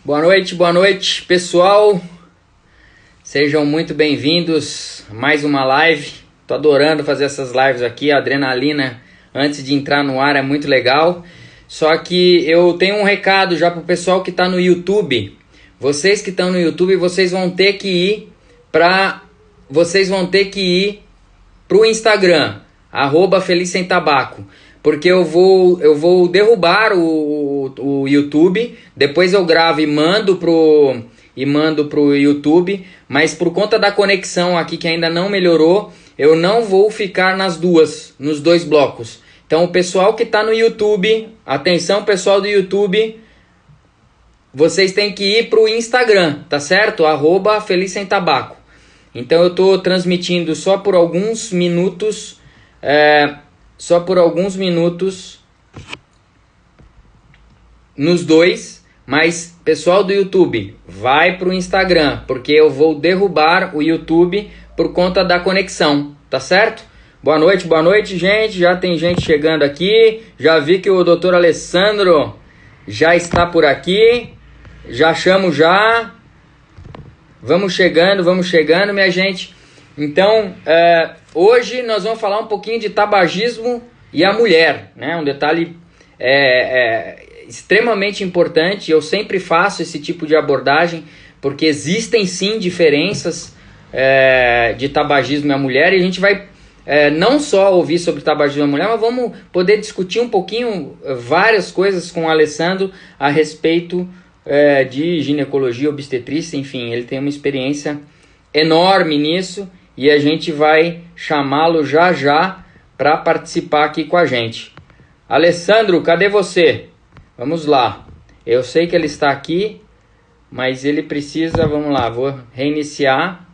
Boa noite, pessoal. Sejam muito bem-vindos a mais uma live. Tô adorando fazer essas lives aqui. A adrenalina antes de entrar no ar é muito legal. Só que eu tenho um recado já pro pessoal que tá no YouTube. Vocês que estão no YouTube, vocês vão ter que ir pro Instagram, @FelizSemTabaco, porque eu vou derrubar o YouTube, depois eu gravo e mando pro YouTube, mas por conta da conexão aqui que ainda não melhorou, eu não vou ficar nos dois blocos. Então o pessoal que está no YouTube, atenção pessoal do YouTube, vocês têm que ir pro Instagram, tá certo? @FelizSemTabaco. Então eu estou transmitindo só por alguns minutos, nos dois, mas pessoal do YouTube, vai pro Instagram, porque eu vou derrubar o YouTube por conta da conexão, tá certo? Boa noite, gente. Já tem gente chegando aqui. Já vi que o Dr. Alessandro já está por aqui. Já chamo já. Vamos chegando, minha gente. Então, hoje nós vamos falar um pouquinho de tabagismo e a mulher, né? Um detalhe extremamente importante. Eu sempre faço esse tipo de abordagem, porque existem sim diferenças de tabagismo e a mulher, e a gente vai não só ouvir sobre tabagismo e a mulher, mas vamos poder discutir um pouquinho várias coisas com o Alessandro a respeito de ginecologia, obstetrícia, enfim, ele tem uma experiência enorme nisso e a gente vai chamá-lo já já para participar aqui com a gente. Alessandro, cadê você? Vamos lá. Eu sei que ele está aqui, mas ele precisa, vamos lá, vou reiniciar.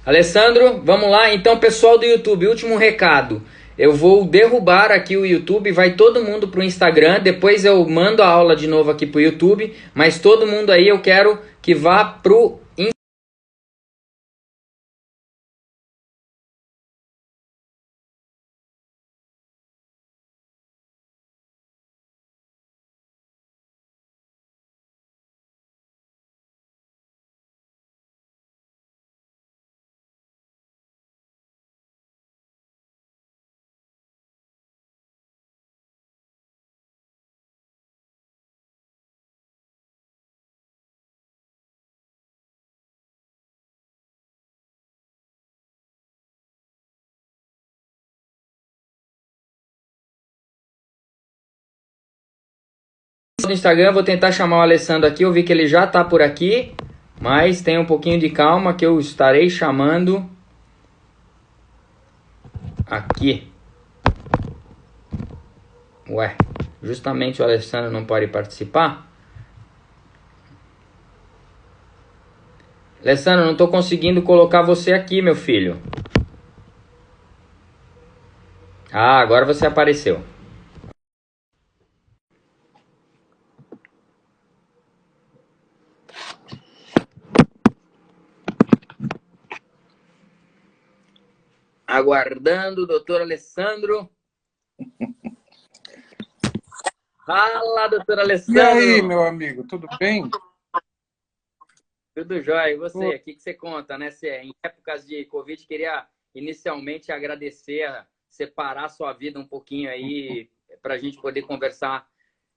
Alessandro, vamos lá. Então, pessoal do YouTube, último recado. Eu vou derrubar aqui o YouTube, vai todo mundo pro Instagram, depois eu mando a aula de novo aqui pro YouTube, mas todo mundo aí eu quero que vá pro Instagram, vou tentar chamar o Alessandro aqui, eu vi que ele já está por aqui, mas tenha um pouquinho de calma que eu estarei chamando aqui. Ué, justamente o Alessandro não pode participar? Alessandro, não estou conseguindo colocar você aqui, meu filho. Ah, agora você apareceu. Aguardando o doutor Alessandro. Fala, doutor Alessandro. E aí, meu amigo, tudo bem? Tudo jóia. E você? O que você conta, né? Você, em épocas de Covid, queria inicialmente agradecer, separar sua vida um pouquinho aí, para a gente poder conversar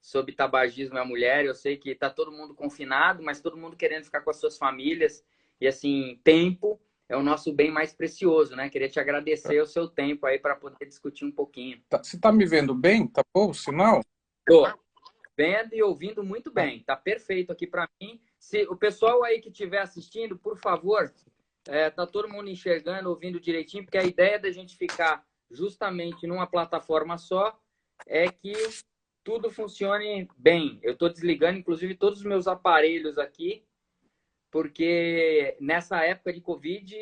sobre tabagismo e a mulher. Eu sei que está todo mundo confinado, mas todo mundo querendo ficar com as suas famílias. E, assim, tempo é o nosso bem mais precioso, né? Queria te agradecer o seu tempo aí para poder discutir um pouquinho. Você está me vendo bem? Tá bom o sinal? Tô vendo e ouvindo muito bem. Tá perfeito aqui para mim. Se o pessoal aí que estiver assistindo, por favor, tá todo mundo enxergando, ouvindo direitinho, porque a ideia da gente ficar justamente numa plataforma só é que tudo funcione bem. Eu estou desligando, inclusive, todos os meus aparelhos aqui, porque nessa época de Covid,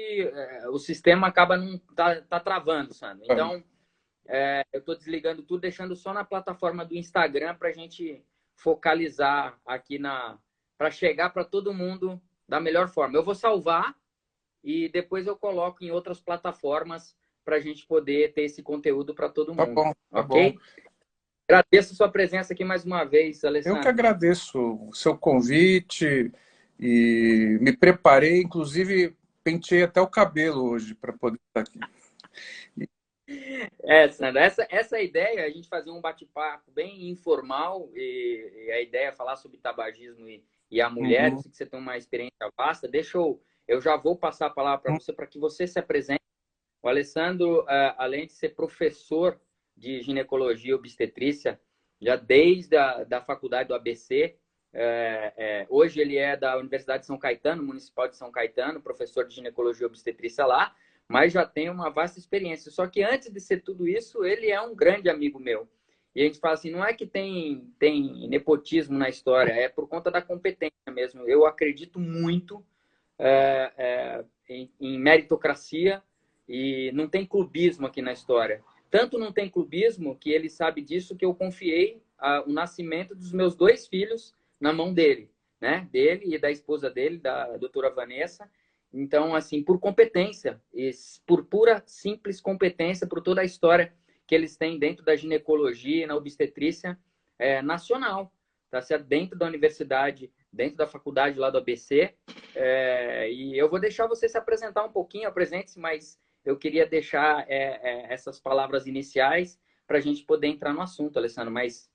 o sistema acaba não tá travando, Sandro. Então, eu estou desligando tudo, deixando só na plataforma do Instagram para a gente focalizar aqui para chegar para todo mundo da melhor forma. Eu vou salvar e depois eu coloco em outras plataformas para a gente poder ter esse conteúdo para todo Tá mundo, bom, tá bom. ok? Agradeço a sua presença aqui mais uma vez, Eu que Alessandro. agradeço o seu convite e me preparei, inclusive penteei até o cabelo hoje para poder estar aqui. Sandra, essa ideia, a gente fazer um bate-papo bem informal, e a ideia é falar sobre tabagismo e a mulher, eu Uhum. sei que você tem uma experiência vasta, eu já vou passar a palavra para que você se apresente. O Alessandro, além de ser professor de ginecologia e obstetrícia, já desde da faculdade do ABC, hoje ele é da Universidade de São Caetano, Municipal de São Caetano, professor de ginecologia e obstetrícia lá, mas já tem uma vasta experiência. Só que antes de ser tudo isso, ele é um grande amigo meu. E a gente fala assim, não é que tem nepotismo na história, é por conta da competência mesmo. Eu acredito muito em meritocracia e não tem clubismo aqui na história. Tanto não tem clubismo que ele sabe disso que eu confiei o nascimento dos meus 2 filhos na mão dele, né? Dele e da esposa dele, da doutora Vanessa. Então, assim, por competência, por pura, simples competência, por toda a história que eles têm dentro da ginecologia e na obstetrícia nacional, tá certo? Dentro da universidade, dentro da faculdade lá do ABC. E eu vou deixar você se apresentar um pouquinho, apresente-se, mas eu queria deixar essas palavras iniciais para a gente poder entrar no assunto, Alessandro. Mas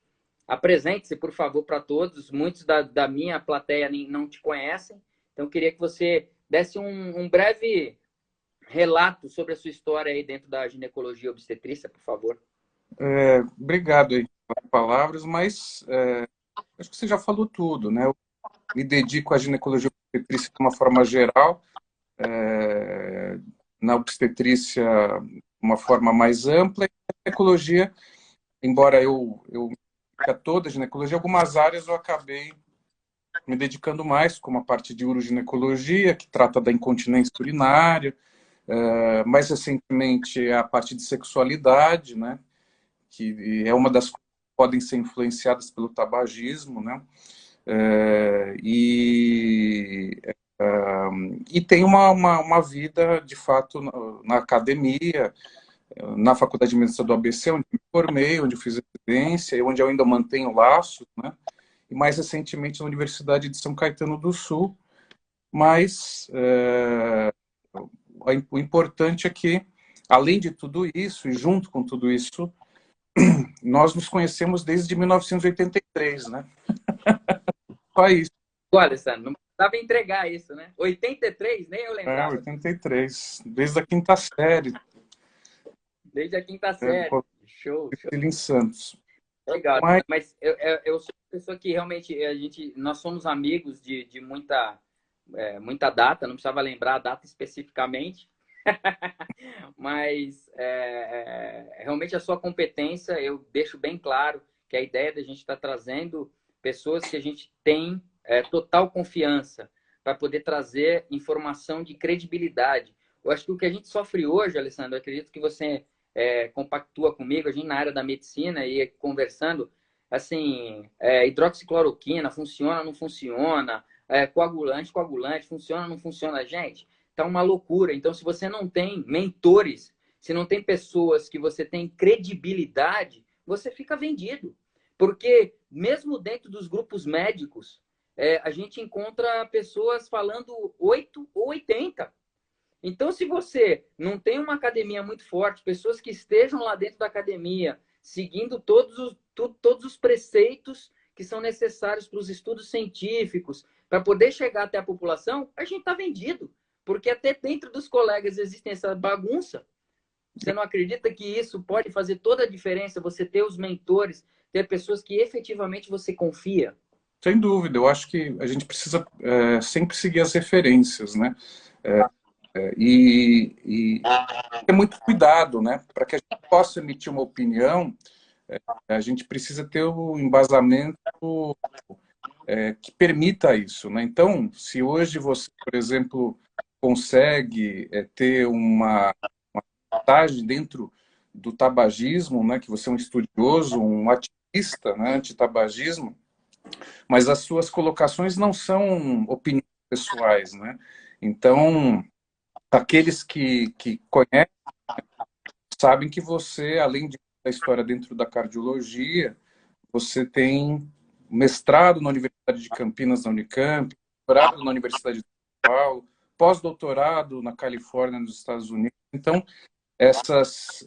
apresente-se, por favor, para todos. Muitos da minha plateia não te conhecem, então eu queria que você desse um breve relato sobre a sua história aí dentro da ginecologia e obstetrícia, por favor. Obrigado aí pelas palavras, mas acho que você já falou tudo, né? Eu me dedico à ginecologia e obstetrícia de uma forma geral, na obstetrícia de uma forma mais ampla, e na ginecologia, embora eu me dedique a toda a ginecologia, algumas áreas eu acabei me dedicando mais, como a parte de uroginecologia, que trata da incontinência urinária, mais recentemente a parte de sexualidade, né? Que é uma das coisas que podem ser influenciadas pelo tabagismo, né? É, e, e tem uma vida, de fato, na academia, na Faculdade de Medicina do ABC, onde me formei, onde eu fiz residência e onde eu ainda mantenho laços, né? E mais recentemente na Universidade de São Caetano do Sul. Mas o importante é que, além de tudo isso, e junto com tudo isso, nós nos conhecemos desde 1983, né? Só isso. Olha, Alessandro, não precisava entregar isso, né? 83, nem eu lembrava disso. 83. Desde a quinta série, Desde a quinta do série. Colégio Show, show. em Santos. Legal, Mas, mas eu sou uma pessoa que realmente nós somos amigos de muita data, não precisava lembrar a data especificamente, mas realmente a sua competência, eu deixo bem claro que a ideia da gente estar trazendo pessoas que a gente tem total confiança para poder trazer informação de credibilidade. Eu acho que o que a gente sofre hoje, Alessandro, eu acredito que você compactua comigo, a gente na área da medicina e conversando, assim, hidroxicloroquina funciona, não funciona, coagulante, funciona, não funciona, gente, tá uma loucura. Então, se você não tem mentores, se não tem pessoas que você tem credibilidade, você fica vendido. Porque mesmo dentro dos grupos médicos, a gente encontra pessoas falando 8 ou 80. Então, se você não tem uma academia muito forte, pessoas que estejam lá dentro da academia, seguindo todos os preceitos que são necessários para os estudos científicos, para poder chegar até a população, a gente está vendido. Porque até dentro dos colegas existe essa bagunça. Você não acredita que isso pode fazer toda a diferença? Você ter os mentores, ter pessoas que efetivamente você confia? sem dúvida, eu acho que a gente precisa sempre seguir as referências, né? E ter muito cuidado, né? Para que a gente possa emitir uma opinião, a gente precisa ter o embasamento que permita isso, né? Então, se hoje você, por exemplo, consegue ter uma vantagem dentro do tabagismo, né? Que você é um estudioso, um ativista, né? Antitabagismo, mas as suas colocações não são opiniões pessoais, né? Então, Aqueles que conhecem sabem que você, além da história dentro da cardiologia, você tem mestrado na Universidade de Campinas, na Unicamp, doutorado na Universidade de São Paulo, pós-doutorado na Califórnia, nos Estados Unidos. Então, essas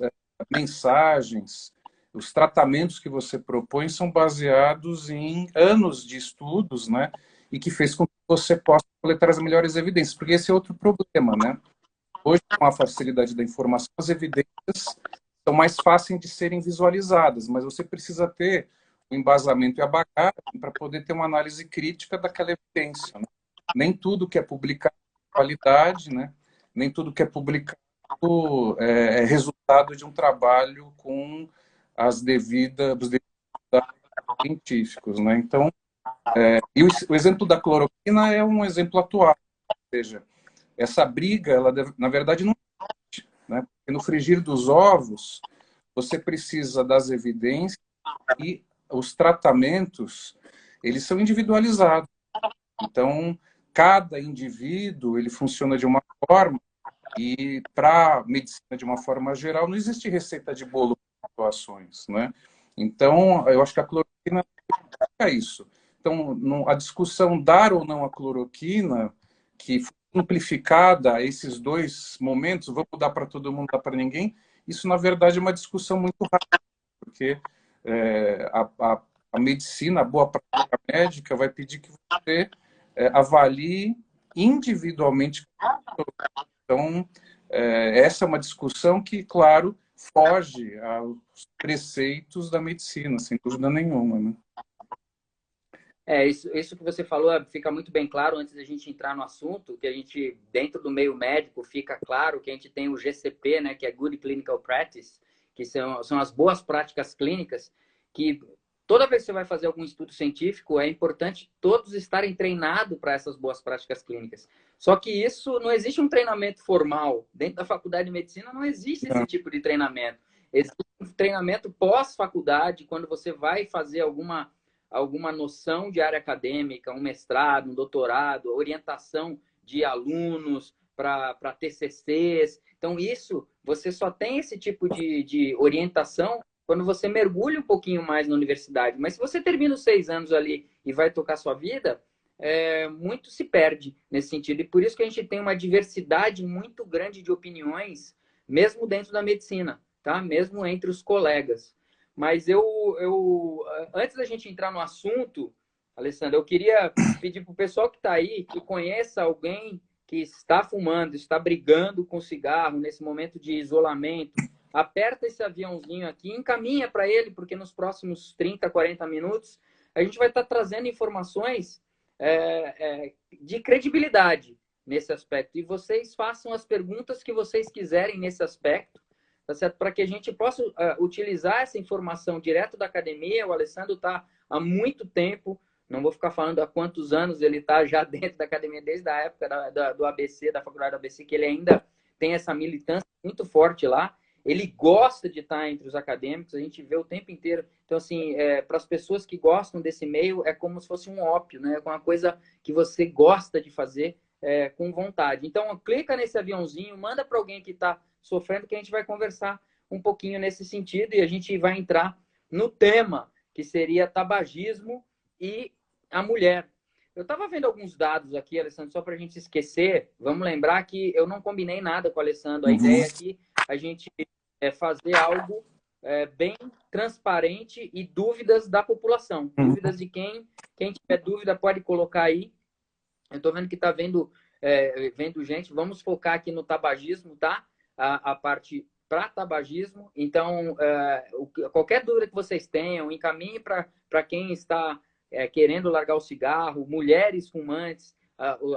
mensagens, os tratamentos que você propõe são baseados em anos de estudos, né? E que fez com que você possa coletar as melhores evidências, porque esse é outro problema, né? Hoje, com a facilidade da informação, as evidências são mais fáceis de serem visualizadas, mas você precisa ter o embasamento e a bagagem para poder ter uma análise crítica daquela evidência, né? Nem tudo que é publicado é qualidade, né? Nem tudo que é publicado é resultado de um trabalho com os devidos dados científicos, né? Então, e o exemplo da cloroquina é um exemplo atual, ou seja, essa briga, ela na verdade não existe, né? Porque no frigir dos ovos, você precisa das evidências e os tratamentos, eles são individualizados. Então, cada indivíduo, ele funciona de uma forma e para a medicina, de uma forma geral, não existe receita de bolo para situações, né? Então, eu acho que a cloroquina é isso. Então, a discussão dar ou não a cloroquina, que foi simplificada a esses dois momentos, vamos dar para todo mundo, dar para ninguém, isso, na verdade, é uma discussão muito rápida, porque a medicina, a boa prática médica, vai pedir que você avalie individualmente. Então, essa é uma discussão que, claro, foge aos preceitos da medicina, sem dúvida nenhuma, né? Isso que você falou fica muito bem claro antes da gente entrar no assunto, que a gente, dentro do meio médico, fica claro que a gente tem o GCP, né, que é Good Clinical Practice, que são as boas práticas clínicas, que toda vez que você vai fazer algum estudo científico, é importante todos estarem treinados para essas boas práticas clínicas. Só que isso não existe um treinamento formal. Dentro da faculdade de medicina não existe esse tipo de treinamento. Existe um treinamento pós-faculdade, quando você vai fazer alguma noção de área acadêmica, um mestrado, um doutorado, orientação de alunos para TCCs. Então, isso, você só tem esse tipo de orientação quando você mergulha um pouquinho mais na universidade. Mas se você termina os 6 anos ali e vai tocar sua vida, muito se perde nesse sentido. E por isso que a gente tem uma diversidade muito grande de opiniões, mesmo dentro da medicina, tá? Mesmo entre os colegas. Mas antes da gente entrar no assunto, Alessandra, eu queria pedir para o pessoal que está aí, que conheça alguém que está fumando, está brigando com cigarro nesse momento de isolamento, aperta esse aviãozinho aqui, encaminha para ele, porque nos próximos 30, 40 minutos a gente vai estar trazendo informações de credibilidade nesse aspecto. E vocês façam as perguntas que vocês quiserem nesse aspecto, tá certo? Para que a gente possa utilizar essa informação direto da academia. O Alessandro está há muito tempo, não vou ficar falando há quantos anos ele está já dentro da academia, desde a época do ABC, da faculdade do ABC, que ele ainda tem essa militância muito forte lá. Ele gosta de estar entre os acadêmicos, a gente vê o tempo inteiro. Então, assim, para as pessoas que gostam desse meio, é como se fosse um ópio, né? É uma coisa que você gosta de fazer com vontade. Então, clica nesse aviãozinho, manda para alguém que está sofrendo, que a gente vai conversar um pouquinho nesse sentido e a gente vai entrar no tema, que seria tabagismo e a mulher. Eu estava vendo alguns dados aqui, Alessandro, só para a gente esquecer. Vamos lembrar que eu não combinei nada com o Alessandro. A ideia aqui é a gente fazer algo bem transparente e dúvidas da população. Dúvidas de quem tiver dúvida pode colocar aí. Eu estou vendo que está vendo gente. Vamos focar aqui no tabagismo, tá? A parte para tabagismo. Então, qualquer dúvida que vocês tenham, encaminhe para quem está querendo largar o cigarro, mulheres fumantes,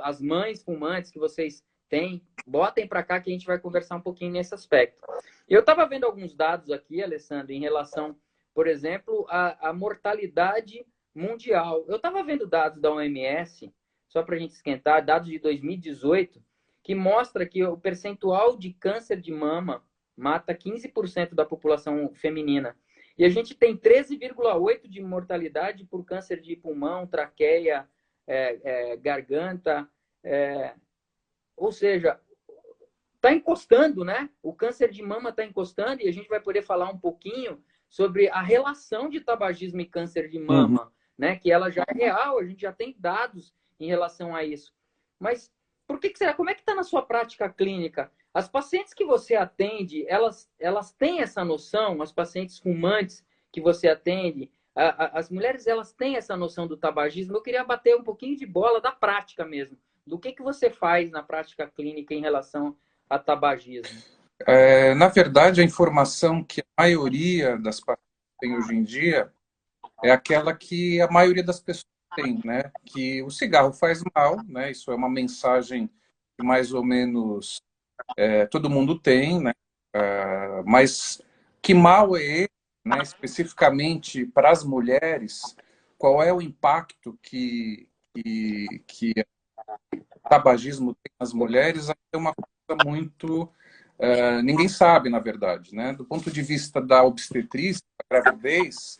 as mães fumantes que vocês têm, botem para cá que a gente vai conversar um pouquinho nesse aspecto. Eu estava vendo alguns dados aqui, Alessandro, em relação, por exemplo, à mortalidade mundial. Eu estava vendo dados da OMS, só para a gente esquentar, dados de 2018, que mostra que o percentual de câncer de mama mata 15% da população feminina. E a gente tem 13,8% de mortalidade por câncer de pulmão, traqueia, garganta. Ou seja, está encostando, né? O câncer de mama está encostando e a gente vai poder falar um pouquinho sobre a relação de tabagismo e câncer de mama, né? Que ela já é real, a gente já tem dados em relação a isso. Mas por que será? Como é que está na sua prática clínica? As pacientes que você atende, elas têm essa noção? As pacientes fumantes que você atende, as mulheres, elas têm essa noção do tabagismo? Eu queria bater um pouquinho de bola da prática mesmo. Do que você faz na prática clínica em relação a tabagismo? Na verdade, a informação que a maioria das pacientes tem hoje em dia é aquela que a maioria das pessoas tem, né? Que o cigarro faz mal, né? Isso é uma mensagem que mais ou menos todo mundo tem, né? Mas que mal é esse, né? Especificamente para as mulheres, qual é o impacto que o tabagismo tem nas mulheres? É uma coisa muito ninguém sabe, na verdade, né? Do ponto de vista da obstetrícia, da gravidez,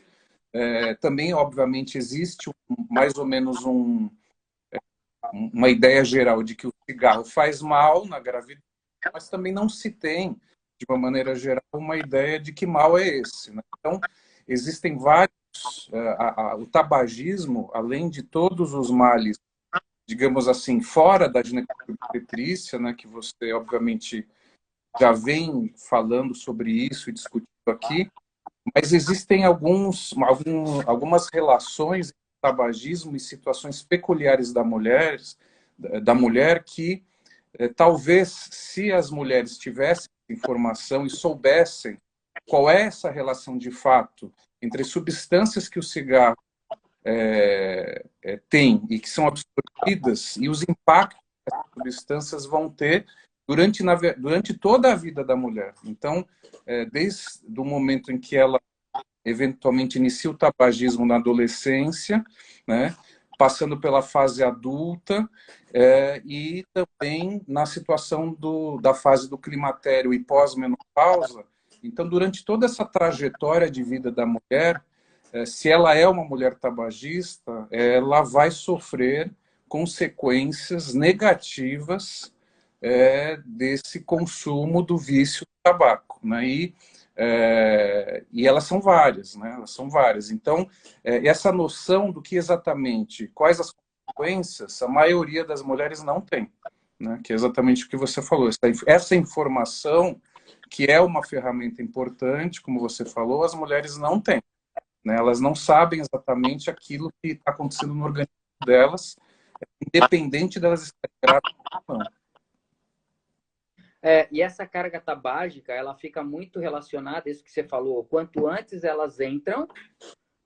também, obviamente, existe mais ou menos uma ideia geral de que o cigarro faz mal na gravidez, mas também não se tem, de uma maneira geral, uma ideia de que mal é esse, né? Então, existem vários... o tabagismo, além de todos os males, digamos assim, fora da ginecologia obstetrícia, né, que você, obviamente, já vem falando sobre isso e discutindo aqui, mas existem algumas relações entre tabagismo e situações peculiares da mulher que talvez, se as mulheres tivessem informação e soubessem qual é essa relação de fato entre substâncias que o cigarro tem e que são absorvidas e os impactos que essas substâncias vão ter durante toda a vida da mulher. Então, desde o momento em que ela eventualmente inicia o tabagismo na adolescência, né, passando pela fase adulta e também na situação da fase do climatério e pós-menopausa. Então, durante toda essa trajetória de vida da mulher, se ela é uma mulher tabagista, ela vai sofrer consequências negativas desse consumo do vício do tabaco, né? E elas são várias, né? Elas são várias. Então, essa noção do que exatamente, quais as consequências, a maioria das mulheres não tem, né? Que é exatamente o que você falou. Essa informação, que é uma ferramenta importante, como você falou, as mulheres não têm, né? Elas não sabem exatamente aquilo que está acontecendo no organismo delas, independente delas estarem grávidas ou não. E essa carga tabágica, ela fica muito relacionada, isso que você falou, quanto antes elas entram,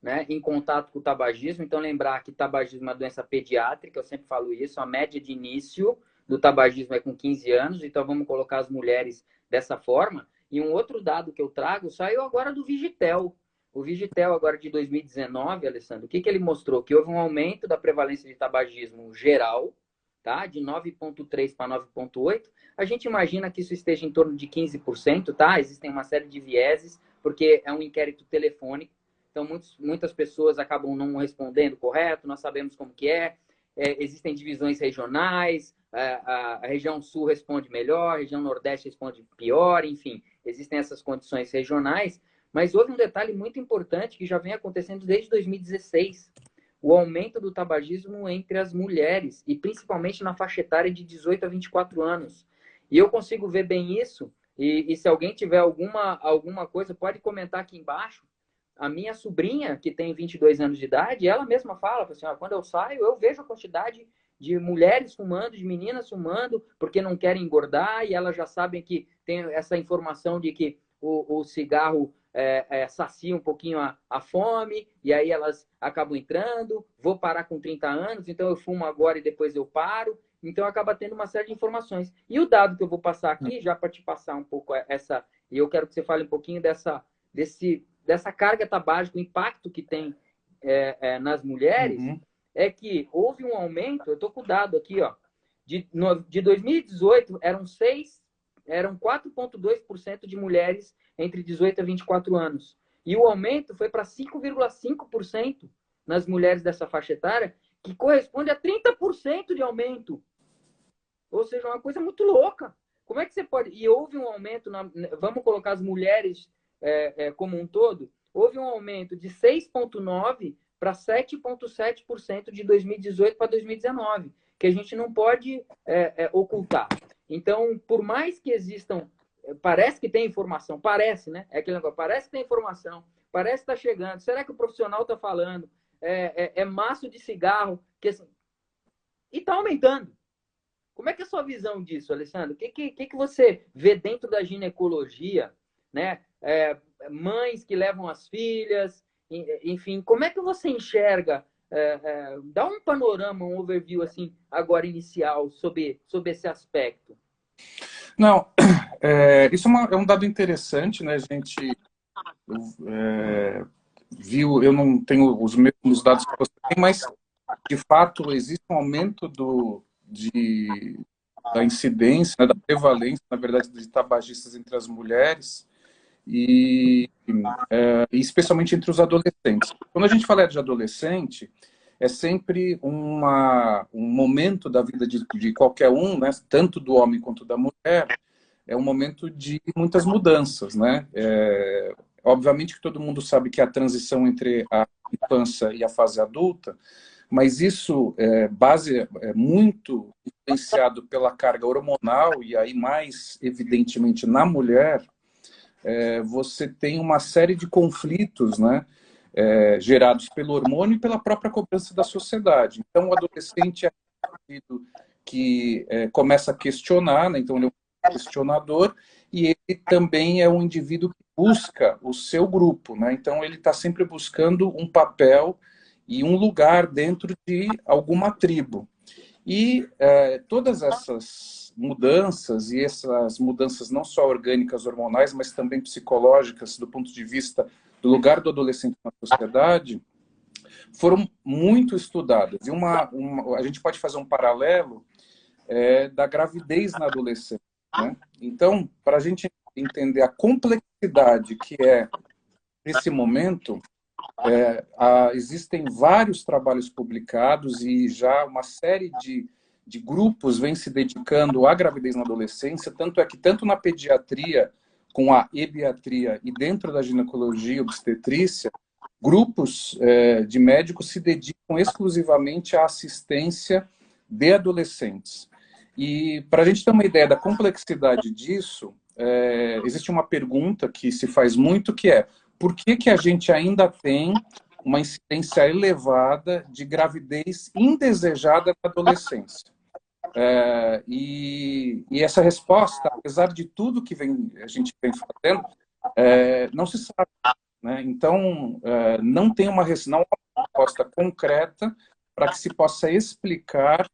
né, em contato com o tabagismo. Então, lembrar que tabagismo é uma doença pediátrica, eu sempre falo isso, a média de início do tabagismo é com 15 anos, então vamos colocar as mulheres dessa forma. E um outro dado que eu trago saiu agora do Vigitel. O Vigitel, agora de 2019, Alessandro, o que ele mostrou? Que houve um aumento da prevalência de tabagismo geral, tá? De 9,3 para 9,8. A gente imagina que isso esteja em torno de 15%, tá? Existem uma série de vieses, porque é um inquérito telefônico. Então, muitas pessoas acabam não respondendo correto, nós sabemos como que existem divisões regionais, a região sul responde melhor, a região nordeste responde pior, enfim, existem essas condições regionais, mas houve um detalhe muito importante que já vem acontecendo desde 2016, o aumento do tabagismo entre as mulheres, e principalmente na faixa etária de 18 a 24 anos. E eu consigo ver bem isso, e se alguém tiver alguma coisa, pode comentar aqui embaixo. A minha sobrinha, que tem 22 anos de idade, ela mesma fala assim, quando eu saio, eu vejo a quantidade de mulheres fumando, de meninas fumando, porque não querem engordar, e elas já sabem que tem essa informação de que o cigarro sacia um pouquinho a fome, e aí elas acabam entrando, vou parar com 30 anos, então eu fumo agora e depois eu paro, então acaba tendo uma série de informações. E o dado que eu vou passar aqui, já para te passar um pouco e eu quero que você fale um pouquinho dessa carga tabágica, o impacto que tem nas mulheres, é que houve um aumento, eu estou com o dado aqui, de 2018 eram 4,2% de mulheres entre 18 a 24 anos. E o aumento foi para 5,5% nas mulheres dessa faixa etária, que corresponde a 30% de aumento. Ou seja, uma coisa muito louca. como é que você pode... E houve um aumento, vamos colocar as mulheres como um todo, houve um aumento de 6,9% para 7,7% de 2018 para 2019, que a gente não pode ocultar. Então, por mais que existam... Parece que tem informação, parece, né? É aquele negócio, parece que tem informação, parece que está chegando. Será que o profissional está falando? Maço de cigarro, que assim, e está aumentando. Como é que é a sua visão disso, Alessandro? O que você vê dentro da ginecologia, né? Mães que levam as filhas, enfim, como é que você enxerga? Dá um panorama, um overview assim, agora inicial sobre esse aspecto. Não, isso é um dado interessante, né? A gente viu, eu não tenho os mesmos dados que você tem, mas de fato existe um aumento da incidência, né, da prevalência, na verdade, de tabagistas entre as mulheres e especialmente entre os adolescentes. Quando a gente fala de adolescente, é sempre um momento da vida de qualquer um, né, tanto do homem quanto da mulher, é um momento de muitas mudanças, né? Obviamente que todo mundo sabe que a transição entre a infância e a fase adulta, mas isso é muito influenciado pela carga hormonal, e aí mais evidentemente na mulher, você tem uma série de conflitos, né, gerados pelo hormônio e pela própria cobrança da sociedade. Então o adolescente é um indivíduo que começa a questionar, né, então ele é um questionador, e ele também é um indivíduo que busca o seu grupo, né, então ele está sempre buscando um papel e um lugar dentro de alguma tribo. E todas essas mudanças, e essas mudanças não só orgânicas, hormonais, mas também psicológicas, do ponto de vista do lugar do adolescente na sociedade, foram muito estudadas. E a gente pode fazer um paralelo da gravidez na adolescência, né? Então, para a gente entender a complexidade que é esse momento, existem vários trabalhos publicados e já uma série de grupos vem se dedicando à gravidez na adolescência, tanto é que tanto na pediatria, com a ebiatria, e dentro da ginecologia e obstetrícia, grupos de médicos se dedicam exclusivamente à assistência de adolescentes. E para a gente ter uma ideia da complexidade disso, existe uma pergunta que se faz muito, que é: por que a gente ainda tem uma incidência elevada de gravidez indesejada na adolescência? E essa resposta, apesar de tudo que a gente vem fazendo, não se sabe, né? Então, não tem uma resposta concreta para que se possa explicar,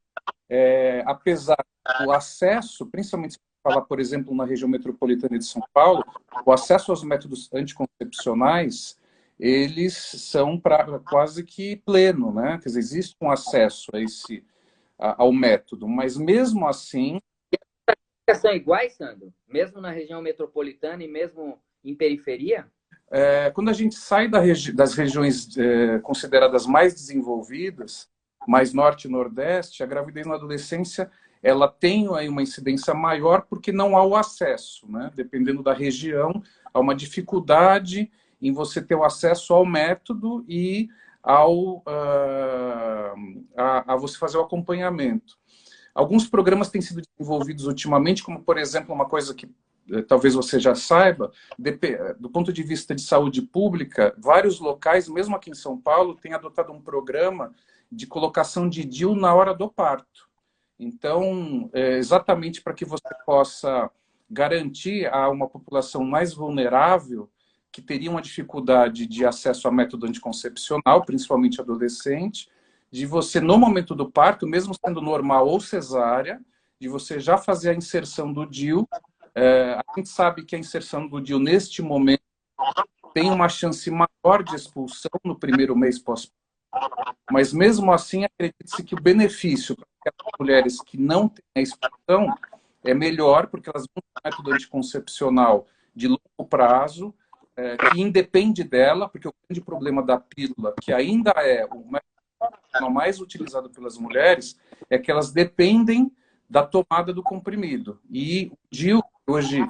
apesar do acesso, principalmente se falar, por exemplo, na região metropolitana de São Paulo, o acesso aos métodos anticoncepcionais, eles são quase que pleno, né? Quer dizer, existe um acesso ao método, mas mesmo assim... São iguais, Sandro? Mesmo na região metropolitana e mesmo em periferia? Quando a gente sai das regiões consideradas mais desenvolvidas, mais norte e nordeste, a gravidez na adolescência ela tem aí uma incidência maior porque não há o acesso, né? Dependendo da região, há uma dificuldade em você ter o acesso ao método e a você fazer o acompanhamento. Alguns programas têm sido desenvolvidos ultimamente, como, por exemplo, uma coisa que talvez você já saiba, do ponto de vista de saúde pública, vários locais, mesmo aqui em São Paulo, têm adotado um programa de colocação de DIU na hora do parto. Então, exatamente para que você possa garantir a uma população mais vulnerável, que teria uma dificuldade de acesso a método anticoncepcional, principalmente adolescente, de você, no momento do parto, mesmo sendo normal ou cesárea, de você já fazer a inserção do DIU. A gente sabe que a inserção do DIU, neste momento, tem uma chance maior de expulsão no primeiro mês pós-parto, mas mesmo assim, acredite-se que o benefício para aquelas mulheres que não têm a expulsão é melhor, porque elas vão ter um método anticoncepcional de longo prazo, que independe dela, porque o grande problema da pílula, que ainda é o método mais utilizado pelas mulheres, é que elas dependem da tomada do comprimido. E o DIU, hoje,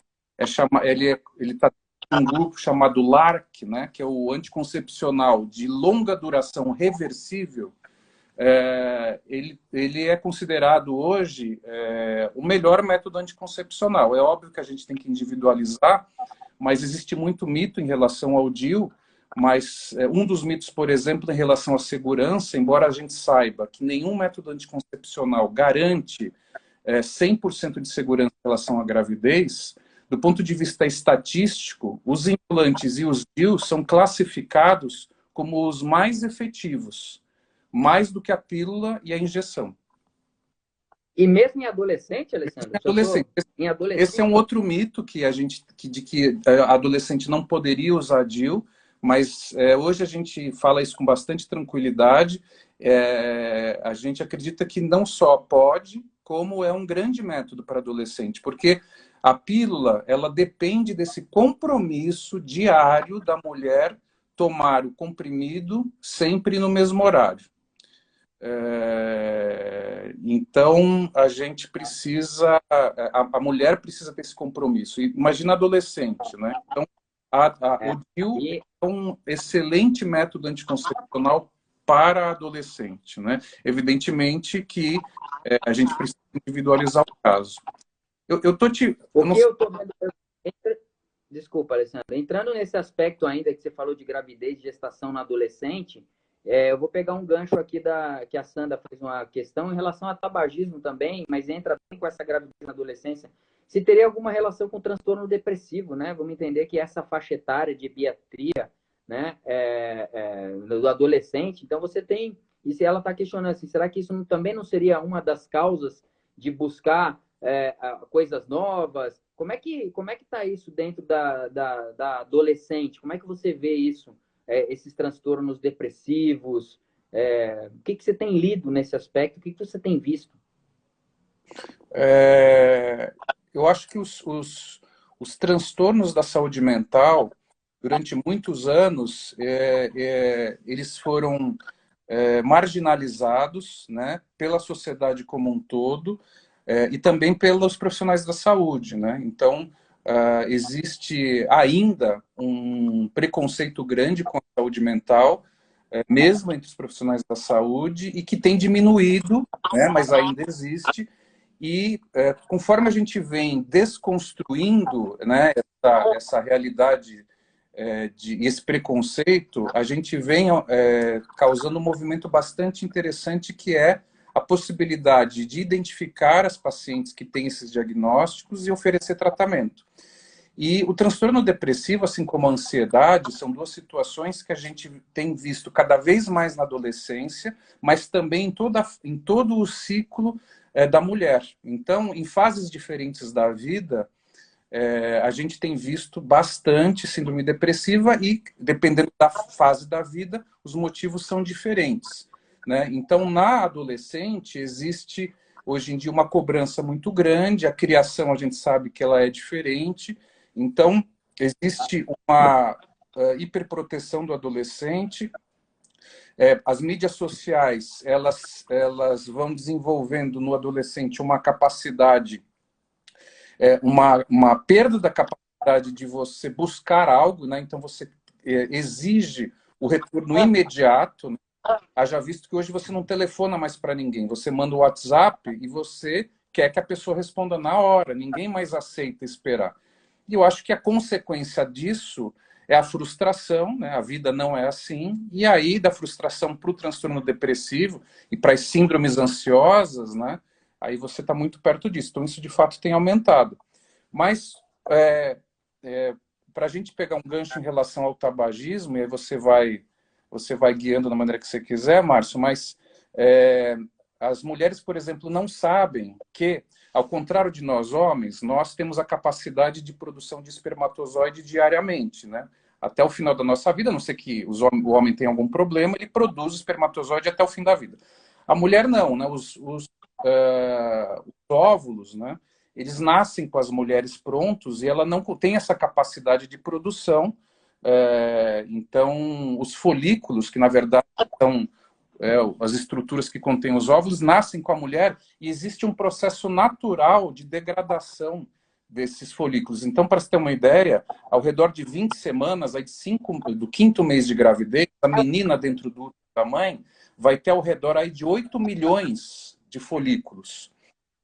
ele está em um grupo chamado LARC, né, que é o anticoncepcional de longa duração reversível. Ele é considerado hoje o melhor método anticoncepcional. É óbvio que a gente tem que individualizar, mas existe muito mito em relação ao DIU, mas um dos mitos, por exemplo, em relação à segurança, embora a gente saiba que nenhum método anticoncepcional garante 100% de segurança em relação à gravidez, do ponto de vista estatístico, os implantes e os DIUs são classificados como os mais efetivos, mais do que a pílula e a injeção. E mesmo em adolescente, Alessandro? Em adolescente. Esse é um outro mito que de que a adolescente não poderia usar DIU, mas hoje a gente fala isso com bastante tranquilidade. A gente acredita que não só pode, como é um grande método para adolescente, porque a pílula, ela depende desse compromisso diário da mulher tomar o comprimido sempre no mesmo horário. Então, a gente precisa, a mulher precisa ter esse compromisso. Imagina adolescente, né? Então, o DIU é um excelente método anticoncepcional para adolescente, né? Evidentemente que a gente precisa individualizar o caso. Desculpa, Alessandro. Entrando nesse aspecto ainda que você falou de gravidez e gestação na adolescente, eu vou pegar um gancho aqui que a Sandra fez uma questão em relação a tabagismo também, mas entra bem com essa gravidez na adolescência. Se teria alguma relação com transtorno depressivo, né? Vamos entender que essa faixa etária de biatria, né, do adolescente, então você tem, e se ela está questionando assim, será que isso também não seria uma das causas de buscar coisas novas? Como é que está isso dentro da adolescente? Como é que você vê isso, esses transtornos depressivos? O que você tem lido nesse aspecto? O que você tem visto? Eu acho que os transtornos da saúde mental, durante muitos anos, eles foram marginalizados, né, pela sociedade como um todo, e também pelos profissionais da saúde, né? Então, existe ainda um preconceito grande com a saúde mental, mesmo entre os profissionais da saúde, e que tem diminuído, né, mas ainda existe. E conforme a gente vem desconstruindo, né, essa realidade e esse preconceito, a gente vem causando um movimento bastante interessante, que é a possibilidade de identificar as pacientes que têm esses diagnósticos e oferecer tratamento. E o transtorno depressivo, assim como a ansiedade, são duas situações que a gente tem visto cada vez mais na adolescência, mas também em todo o ciclo da mulher. Então, em fases diferentes da vida, a gente tem visto bastante síndrome depressiva e, dependendo da fase da vida, os motivos são diferentes, né? Então, na adolescente, existe, hoje em dia, uma cobrança muito grande, a criação, a gente sabe que ela é diferente, então, existe uma hiperproteção do adolescente. As mídias sociais, elas vão desenvolvendo no adolescente uma capacidade, uma perda da capacidade de você buscar algo, né? Então você exige o retorno imediato, né? Haja visto que hoje você não telefona mais para ninguém, você manda o WhatsApp e você quer que a pessoa responda na hora, ninguém mais aceita esperar. E eu acho que a consequência disso é a frustração, né? A vida não é assim, e aí da frustração para o transtorno depressivo e para as síndromes ansiosas, né? Aí você está muito perto disso. Então isso de fato tem aumentado. Mas para a gente pegar um gancho em relação ao tabagismo, e aí você vai guiando da maneira que você quiser, Márcio, mas as mulheres, por exemplo, não sabem que, ao contrário de nós homens, nós temos a capacidade de produção de espermatozoide diariamente, né? Até o final da nossa vida, a não ser que o homem tenha algum problema, ele produz espermatozoide até o fim da vida. A mulher não, né? Os óvulos, né? Eles nascem com as mulheres prontos e ela não tem essa capacidade de produção. Então, os folículos, que na verdade são as estruturas que contêm os óvulos, nascem com a mulher e existe um processo natural de degradação desses folículos. Então, para você ter uma ideia, ao redor de 20 semanas, aí do quinto mês de gravidez, a menina dentro do útero da mãe vai ter ao redor aí de 8 milhões de folículos.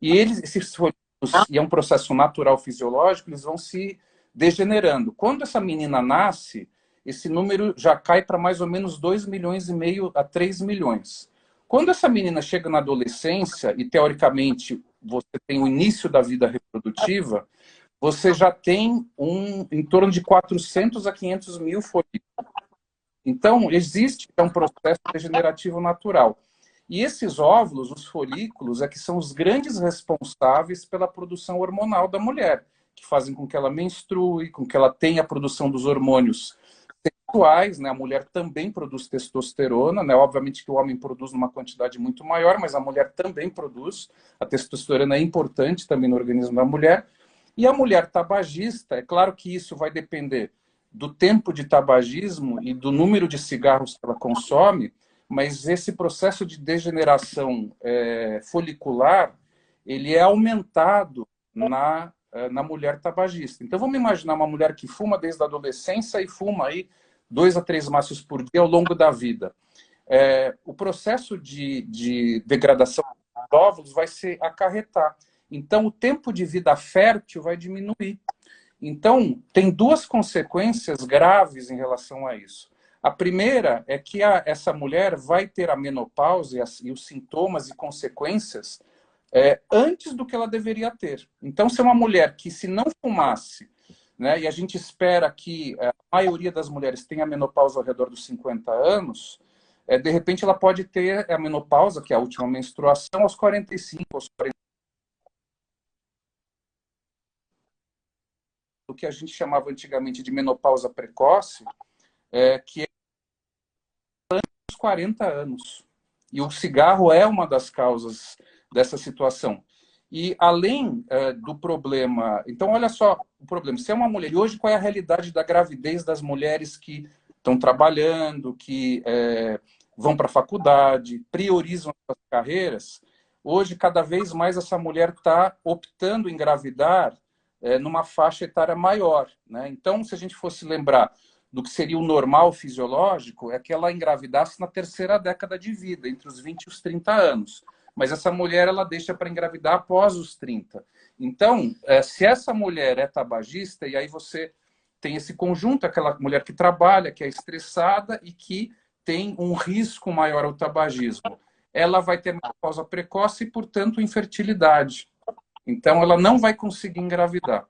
E esses folículos, e é um processo natural fisiológico, eles vão se degenerando. Quando essa menina nasce, esse número já cai para mais ou menos 2,5 milhões a 3 milhões. Quando essa menina chega na adolescência, e teoricamente você tem o início da vida reprodutiva, você já tem em torno de 400 a 500 mil folículos. Então, existe um processo degenerativo natural. E esses óvulos, os folículos, é que são os grandes responsáveis pela produção hormonal da mulher, que fazem com que ela menstrue, com que ela tenha a produção dos hormônios sexuais, né? A mulher também produz testosterona, né? Obviamente que o homem produz numa quantidade muito maior, mas a mulher também produz. A testosterona é importante também no organismo da mulher. E a mulher tabagista, é claro que isso vai depender do tempo de tabagismo e do número de cigarros que ela consome, mas esse processo de degeneração folicular, ele é aumentado na mulher tabagista. Então, vamos imaginar uma mulher que fuma desde a adolescência e fuma aí 2 a 3 maços por dia ao longo da vida. O processo de degradação dos óvulos vai se acarretar. Então, o tempo de vida fértil vai diminuir. Então, tem duas consequências graves em relação a isso. A primeira é que essa mulher vai ter a menopausa e os sintomas e consequências antes do que ela deveria ter. Então, se é uma mulher que, se não fumasse, né, e a gente espera que a maioria das mulheres tenha a menopausa ao redor dos 50 anos, de repente ela pode ter a menopausa, que é a última menstruação, aos 45, aos 40, o que a gente chamava antigamente de menopausa precoce, que é aos 40 anos. E o cigarro é uma das causas dessa situação. E além do problema... Então, olha só o problema. Se é uma mulher... E hoje, qual é a realidade da gravidez das mulheres que estão trabalhando, que vão para a faculdade, priorizam as carreiras? Hoje, cada vez mais, essa mulher está optando em engravidar numa faixa etária maior, né? Então, se a gente fosse lembrar do que seria o normal fisiológico, é que ela engravidasse na terceira década de vida, entre os 20 e os 30 anos. Mas essa mulher, ela deixa para engravidar após os 30. Então, se essa mulher é tabagista, e aí você tem esse conjunto, aquela mulher que trabalha, que é estressada e que tem um risco maior ao tabagismo, ela vai ter menopausa precoce e, portanto, infertilidade. Então, ela não vai conseguir engravidar.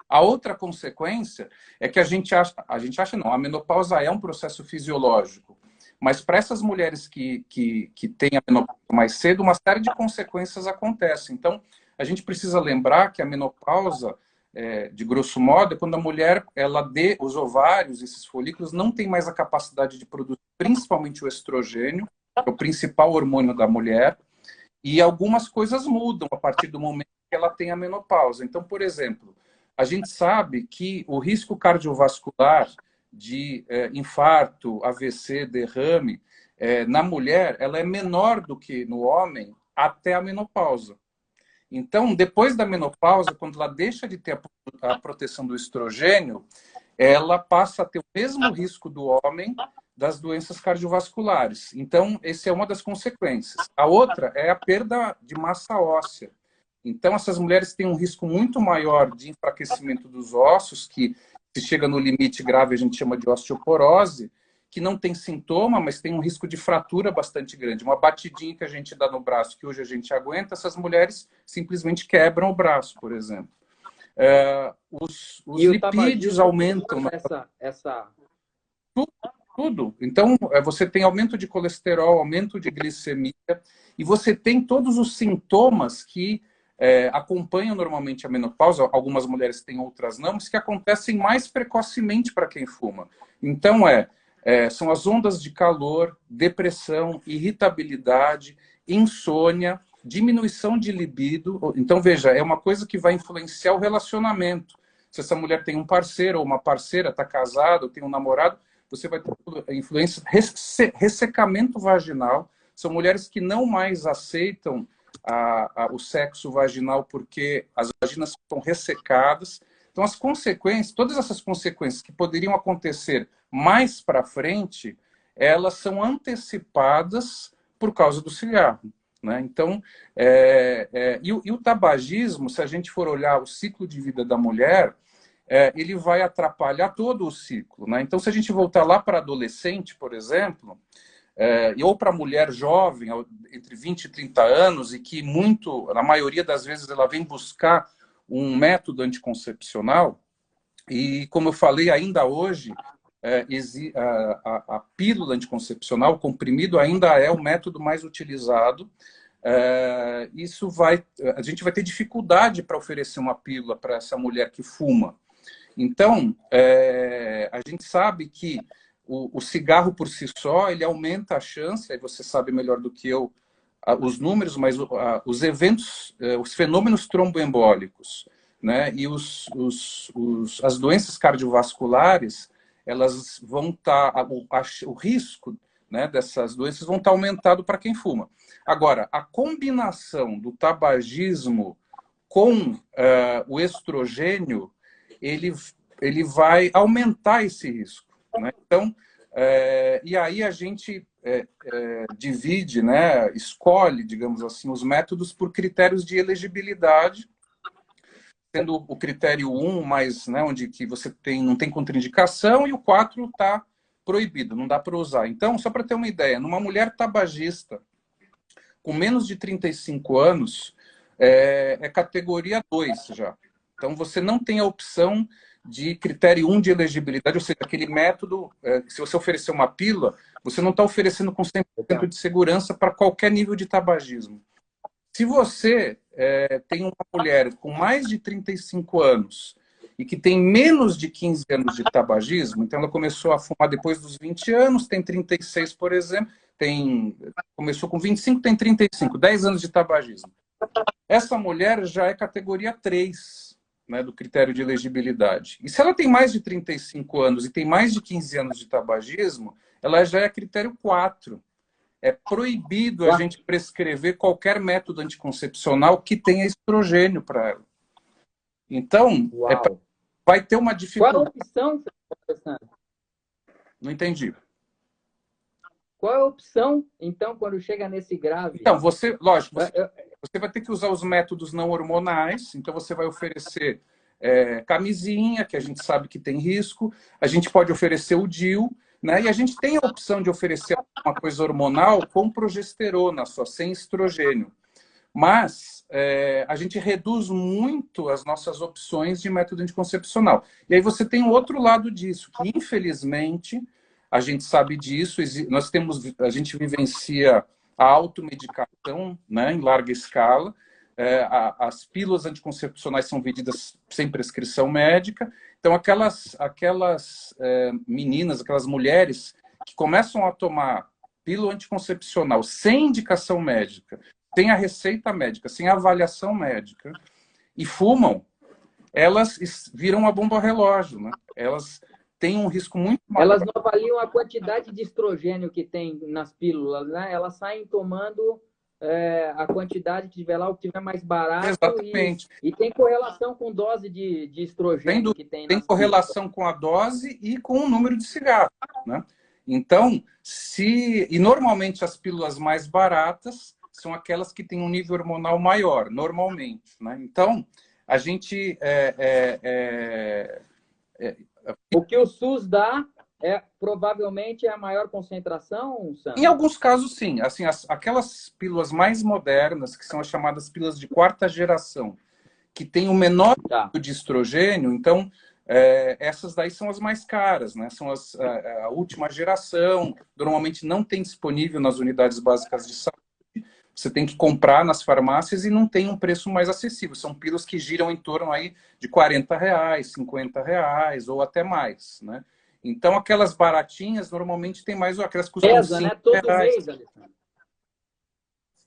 A outra consequência é que a gente acha não, a menopausa é um processo fisiológico, mas para essas mulheres que têm a menopausa mais cedo, uma série de consequências acontecem. Então, a gente precisa lembrar que a menopausa, de grosso modo, é quando a mulher, os ovários, esses folículos, não tem mais a capacidade de produzir, principalmente o estrogênio, que é o principal hormônio da mulher, e algumas coisas mudam a partir do momento que ela tem a menopausa. Então, por exemplo, a gente sabe que o risco cardiovascular de infarto, AVC, derrame, na mulher, ela é menor do que no homem até a menopausa. Então, depois da menopausa, quando ela deixa de ter a proteção do estrogênio, ela passa a ter o mesmo risco do homem das doenças cardiovasculares. Então, essa é uma das consequências. A outra é a perda de massa óssea. Então, essas mulheres têm um risco muito maior de enfraquecimento dos ossos, que se chega no limite grave a gente chama de osteoporose, que não tem sintoma, mas tem um risco de fratura bastante grande. Uma batidinha que a gente dá no braço, que hoje a gente aguenta, essas mulheres simplesmente quebram o braço, por exemplo. Os lipídios aumentam. Tudo. Então, você tem aumento de colesterol, aumento de glicemia, e você tem todos os sintomas que acompanham normalmente a menopausa. Algumas mulheres têm, outras não, mas que acontecem mais precocemente para quem fuma. Então, são as ondas de calor, depressão, irritabilidade, insônia, diminuição de libido. Então, veja, é uma coisa que vai influenciar o relacionamento. Se essa mulher tem um parceiro ou uma parceira, está casada, ou tem um namorado, você vai ter influência, ressecamento vaginal. São mulheres que não mais aceitam o sexo vaginal porque as vaginas estão ressecadas. Então, as consequências, todas essas consequências que poderiam acontecer mais para frente, elas são antecipadas por causa do cigarro. Né? Então, e o tabagismo, se a gente for olhar o ciclo de vida da mulher, ele vai atrapalhar todo o ciclo. Né? Então, se a gente voltar lá para adolescente, por exemplo, ou para mulher jovem, entre 20 e 30 anos, e que na maioria das vezes, ela vem buscar um método anticoncepcional, e como eu falei, ainda hoje, a pílula anticoncepcional, o comprimido, ainda é o método mais utilizado. A gente vai ter dificuldade para oferecer uma pílula para essa mulher que fuma. Então, a gente sabe que o cigarro por si só, ele aumenta a chance, aí você sabe melhor do que eu os números, mas os eventos, os fenômenos tromboembólicos, né, e as doenças cardiovasculares, elas vão estar, o risco, né, dessas doenças vão estar aumentado para quem fuma. Agora, a combinação do tabagismo com o estrogênio, ele vai aumentar esse risco. Né? Então, e aí a gente divide, né, escolhe, digamos assim, os métodos por critérios de elegibilidade, sendo o critério 1 mais, né, onde que você não tem contraindicação, e o 4 está proibido, não dá para usar. Então, só para ter uma ideia, numa mulher tabagista com menos de 35 anos, é categoria 2 já. Então, você não tem a opção de critério 1 de elegibilidade, ou seja, aquele método, se você oferecer uma pílula, você não está oferecendo com 100% de segurança para qualquer nível de tabagismo. Se você tem uma mulher com mais de 35 anos e que tem menos de 15 anos de tabagismo, então ela começou a fumar depois dos 20 anos, tem 36, por exemplo, começou com 25, tem 35, 10 anos de tabagismo. Essa mulher já é categoria 3, né, do critério de elegibilidade. E se ela tem mais de 35 anos e tem mais de 15 anos de tabagismo, ela já é critério 4. É proibido a gente prescrever qualquer método anticoncepcional que tenha estrogênio para ela. Então, vai ter uma dificuldade. Qual a opção, Alessandro? Não entendi. Qual é a opção, então, quando chega nesse grave? Então, lógico, você vai ter que usar os métodos não hormonais, então você vai oferecer camisinha, que a gente sabe que tem risco, a gente pode oferecer o DIU, né? E a gente tem a opção de oferecer uma coisa hormonal com progesterona, só sem estrogênio. Mas a gente reduz muito as nossas opções de método anticoncepcional. E aí você tem um outro lado disso, que infelizmente a gente sabe disso, a gente vivencia a automedicação, né, em larga escala. As pílulas anticoncepcionais são vendidas sem prescrição médica. Então, aquelas meninas, aquelas mulheres que começam a tomar pílula anticoncepcional sem indicação médica, sem a receita médica, sem a avaliação médica, e fumam, elas viram uma bomba relógio, né? Elas têm um risco muito maior. Elas não avaliam a quantidade de estrogênio que tem nas pílulas, né? Elas saem tomando a quantidade que tiver lá, o que tiver mais barato. Exatamente. E tem correlação com dose de estrogênio que tem nas Tem correlação com a dose e com o número de cigarros, né? Então, e normalmente as pílulas mais baratas são aquelas que têm um nível hormonal maior, normalmente, né? Então, a gente o que o SUS dá provavelmente é a maior concentração, Sandro? Em alguns casos, sim. Assim, aquelas pílulas mais modernas, que são as chamadas pílulas de quarta geração, que têm o menor nível de estrogênio, então essas daí são as mais caras, né? São a última geração, normalmente não tem disponível nas unidades básicas de saúde, você tem que comprar nas farmácias e não tem um preço mais acessível. São pílulas que giram em torno aí de R$40, R$50 ou até mais, né? Então, aquelas baratinhas, normalmente tem mais... Aquelas custam pesa, né? Todo mês, Alessandro.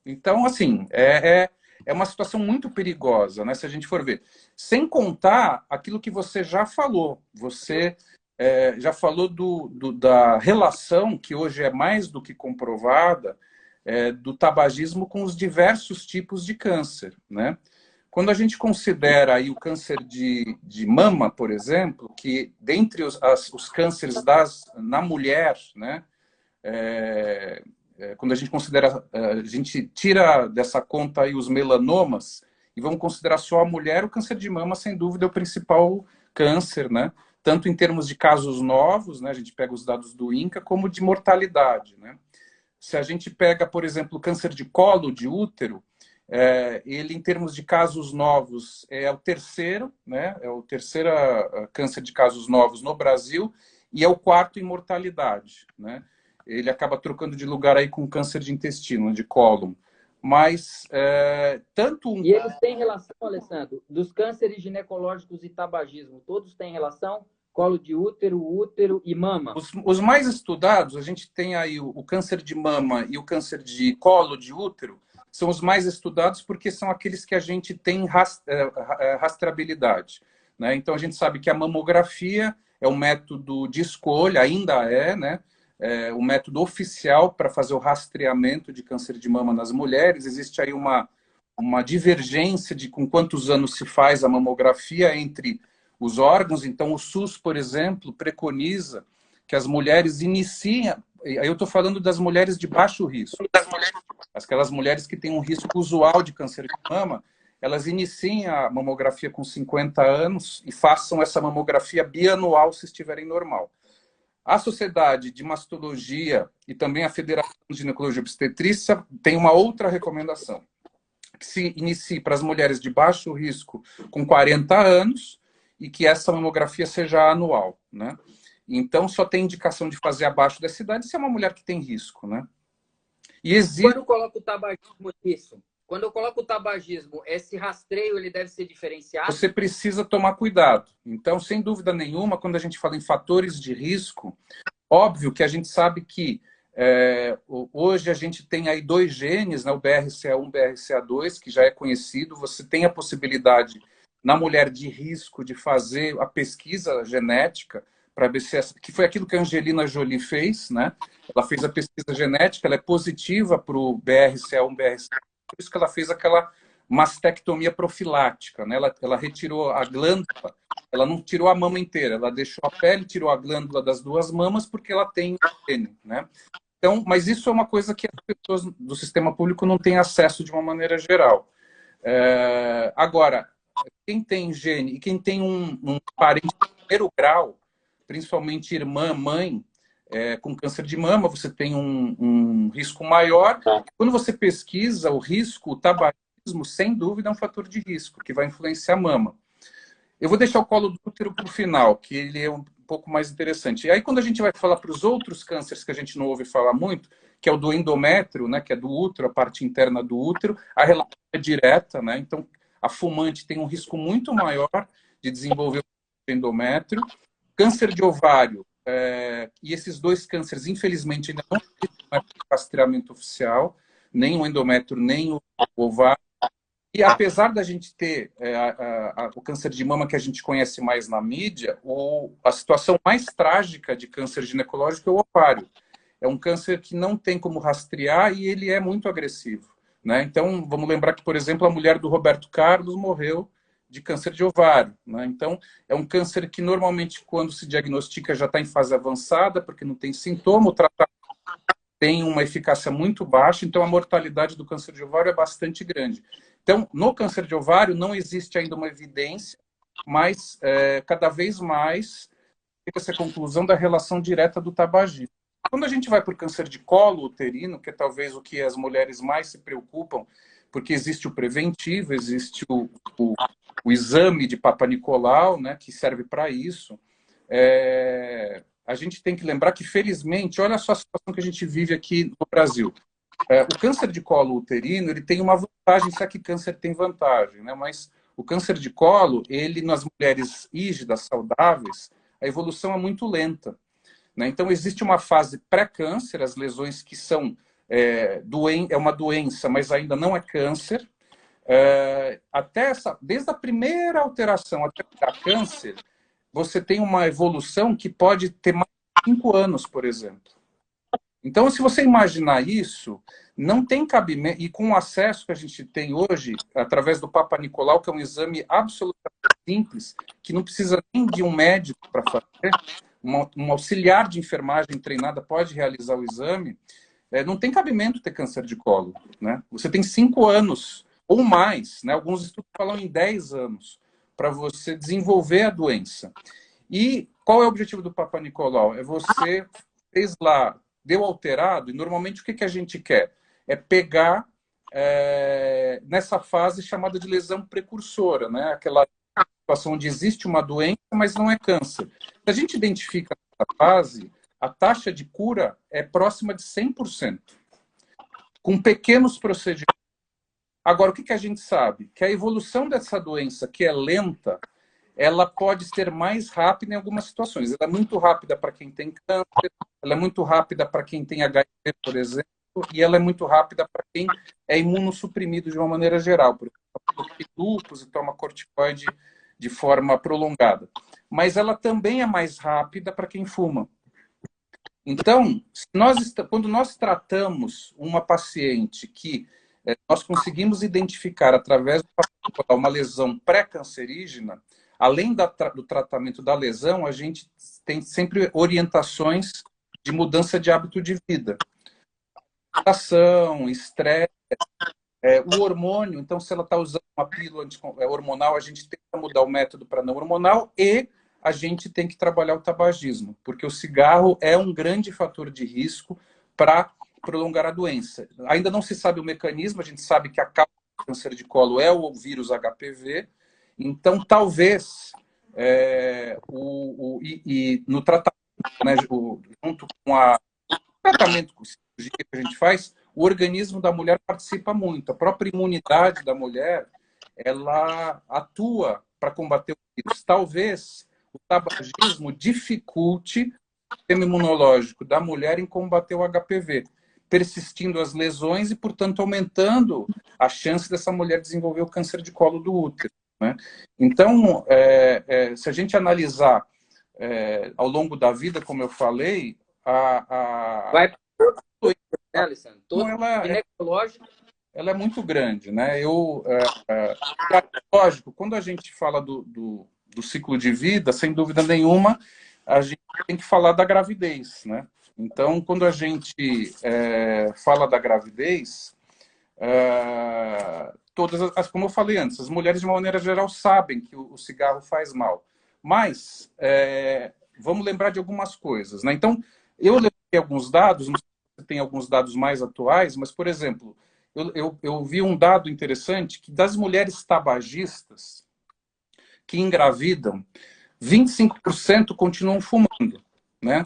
Então, assim, é uma situação muito perigosa, né? Se a gente for ver. Sem contar aquilo que você já falou. Você já falou da relação, que hoje é mais do que comprovada, do tabagismo com os diversos tipos de câncer, né? Quando a gente considera aí o câncer de mama, por exemplo, que dentre os cânceres na mulher, né? Quando a gente considera, a gente tira dessa conta aí os melanomas e vamos considerar só a mulher, o câncer de mama, sem dúvida, é o principal câncer, né? Tanto em termos de casos novos, né? A gente pega os dados do INCA, como de mortalidade, né? Se a gente pega, por exemplo, o câncer de colo de útero, ele, em termos de casos novos, é o terceiro, né? É o terceiro câncer de casos novos no Brasil e é o quarto em mortalidade, né? Ele acaba trocando de lugar aí com câncer de intestino, de cólon. Mas tanto um... E eles têm relação, Alessandro, dos cânceres ginecológicos e tabagismo, todos têm relação? Colo de útero, útero e mama? Os mais estudados, a gente tem aí o câncer de mama e o câncer de colo de útero, são os mais estudados porque são aqueles que a gente tem rastreabilidade, né? Então, a gente sabe que a mamografia é um método de escolha, ainda né? O método oficial para fazer o rastreamento de câncer de mama nas mulheres. Existe aí uma divergência de com quantos anos se faz a mamografia entre os órgãos. Então, o SUS, por exemplo, preconiza que as mulheres iniciem... Aí eu estou falando das mulheres de baixo risco. Aquelas mulheres que têm um risco usual de câncer de mama, elas iniciem a mamografia com 50 anos e façam essa mamografia bianual se estiverem normal. A Sociedade de Mastologia e também a Federação de Ginecologia e Obstetrícia tem uma outra recomendação, que se inicie para as mulheres de baixo risco com 40 anos e que essa mamografia seja anual, né? Então, só tem indicação de fazer abaixo dessa idade se é uma mulher que tem risco, né? E existe... Quando eu coloco o tabagismo nisso, quando eu coloco o tabagismo, esse rastreio ele deve ser diferenciado? Você precisa tomar cuidado. Então, sem dúvida nenhuma, quando a gente fala em fatores de risco, óbvio que a gente sabe que hoje a gente tem aí 2 genes, né, o BRCA1 e o BRCA2, que já é conhecido. Você tem a possibilidade, na mulher de risco, de fazer a pesquisa genética, para ver se que foi aquilo que a Angelina Jolie fez, né? Ela fez a pesquisa genética, ela é positiva para o BRCA1, BRCA2, por isso que ela fez aquela mastectomia profilática, né? Ela retirou a glândula, ela não tirou a mama inteira, ela deixou a pele, tirou a glândula das 2 mamas porque ela tem gene, né? Então, mas isso é uma coisa que as pessoas do sistema público não têm acesso de uma maneira geral. Agora, quem tem gene e quem tem um parente de primeiro grau, principalmente irmã, mãe, com câncer de mama, você tem um risco maior. Quando você pesquisa o risco, o tabagismo, sem dúvida, é um fator de risco que vai influenciar a mama. Eu vou deixar o colo do útero para o final, que ele é um pouco mais interessante. E aí, quando a gente vai falar para os outros cânceres que a gente não ouve falar muito, que é o do endométrio, né, que é do útero, a parte interna do útero, a relação é direta, né? Então, a fumante tem um risco muito maior de desenvolver o endométrio. Câncer de ovário, e esses 2 cânceres, infelizmente, ainda não tem rastreamento oficial, nem o endométrio, nem o ovário. E apesar da gente ter o câncer de mama que a gente conhece mais na mídia, a situação mais trágica de câncer ginecológico é o ovário. É um câncer que não tem como rastrear e ele é muito agressivo, né? Então, vamos lembrar que, por exemplo, a mulher do Roberto Carlos morreu de câncer de ovário, né? Então, é um câncer que normalmente, quando se diagnostica, já está em fase avançada, porque não tem sintoma, o tratamento tem uma eficácia muito baixa, então a mortalidade do câncer de ovário é bastante grande. Então, no câncer de ovário não existe ainda uma evidência, mas cada vez mais fica essa conclusão da relação direta do tabagismo. Quando a gente vai para o câncer de colo uterino, que é talvez o que as mulheres mais se preocupam, porque existe o preventivo, existe o exame de Papa Nicolau, né, que serve para isso. A gente tem que lembrar que, felizmente, olha só a situação que a gente vive aqui no Brasil. O câncer de colo uterino, ele tem uma vantagem, sabe que câncer tem vantagem, né? Mas o câncer de colo, ele nas mulheres rígidas, saudáveis, a evolução é muito lenta, né? Então, existe uma fase pré-câncer, as lesões que são é uma doença, mas ainda não é câncer. Desde a primeira alteração até virar câncer, você tem uma evolução que pode ter mais de 5 anos, por exemplo. Então, se você imaginar isso, não tem cabimento, e com o acesso que a gente tem hoje, através do Papa Nicolau, que é um exame absolutamente simples, que não precisa nem de um médico para fazer, um auxiliar de enfermagem treinada pode realizar o exame, não tem cabimento ter câncer de colo. Né? Você tem 5 anos ou mais, né? Alguns estudos falam em 10 anos, para você desenvolver a doença. E qual é o objetivo do Papa Nicolau? É você fez lá, deu alterado, e normalmente o que, que a gente quer? É pegar nessa fase chamada de lesão precursora, né? Aquela situação onde existe uma doença, mas não é câncer. Se a gente identifica essa fase, a taxa de cura é próxima de 100%, com pequenos procedimentos. Agora, o que, que a gente sabe? Que a evolução dessa doença, que é lenta, ela pode ser mais rápida em algumas situações. Ela é muito rápida para quem tem câncer, ela é muito rápida para quem tem HIV, por exemplo, e ela é muito rápida para quem é imunossuprimido de uma maneira geral, por exemplo, tem lúpus e toma corticoide de forma prolongada. Mas ela também é mais rápida para quem fuma. Então, quando nós tratamos uma paciente que nós conseguimos identificar através de uma lesão pré-cancerígena, além do tratamento da lesão, a gente tem sempre orientações de mudança de hábito de vida. Ação, estresse, o hormônio. Então, se ela está usando uma pílula hormonal, a gente tenta mudar o método para não hormonal e a gente tem que trabalhar o tabagismo, porque o cigarro é um grande fator de risco para prolongar a doença. Ainda não se sabe o mecanismo, a gente sabe que a causa do câncer de colo é o vírus HPV, então talvez no tratamento, né, junto com o tratamento com cirurgia que a gente faz, o organismo da mulher participa muito. A própria imunidade da mulher, ela atua para combater o vírus. Talvez o tabagismo dificulte o sistema imunológico da mulher em combater o HPV, persistindo as lesões e, portanto, aumentando a chance dessa mulher desenvolver o câncer de colo do útero. Né? Então, se a gente analisar ao longo da vida, como eu falei, Vai para toda, né, Alessandro? Todo ginecológico. Ela é muito grande, né? Lógico, quando a gente fala do ciclo de vida, sem dúvida nenhuma, a gente tem que falar da gravidez, né? Então, quando a gente fala da gravidez, como eu falei antes, as mulheres, de uma maneira geral, sabem que o cigarro faz mal. Mas, vamos lembrar de algumas coisas, né? Então, eu levei alguns dados, não sei se você tem alguns dados mais atuais, mas, por exemplo, eu vi um dado interessante que das mulheres tabagistas que engravidam, 25% continuam fumando, né?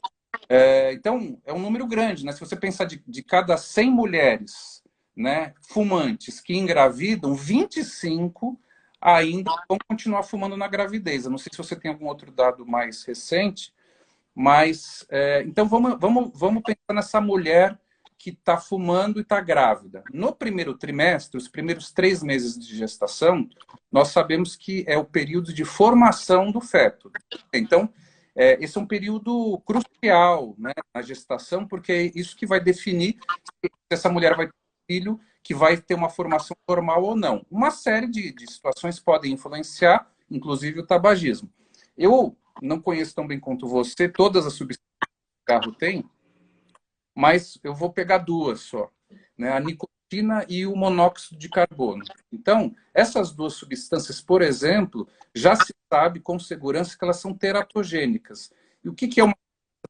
Então, é um número grande, né? Se você pensar de cada 100 mulheres, né, fumantes que engravidam, 25 ainda vão continuar fumando na gravidez. Eu não sei se você tem algum outro dado mais recente, mas então vamos pensar nessa mulher que está fumando e está grávida. No primeiro trimestre, os primeiros 3 meses de gestação, nós sabemos que é o período de formação do feto. Então, esse é um período crucial, né, na gestação, porque é isso que vai definir se essa mulher vai ter um filho que vai ter uma formação normal ou não. Uma série de situações podem influenciar, inclusive o tabagismo. Eu não conheço tão bem quanto você todas as substâncias que o cigarro tem, mas eu vou pegar 2 só, né? A nicotina e o monóxido de carbono. Então, essas 2 substâncias, por exemplo, já se sabe com segurança que elas são teratogênicas. E o que é uma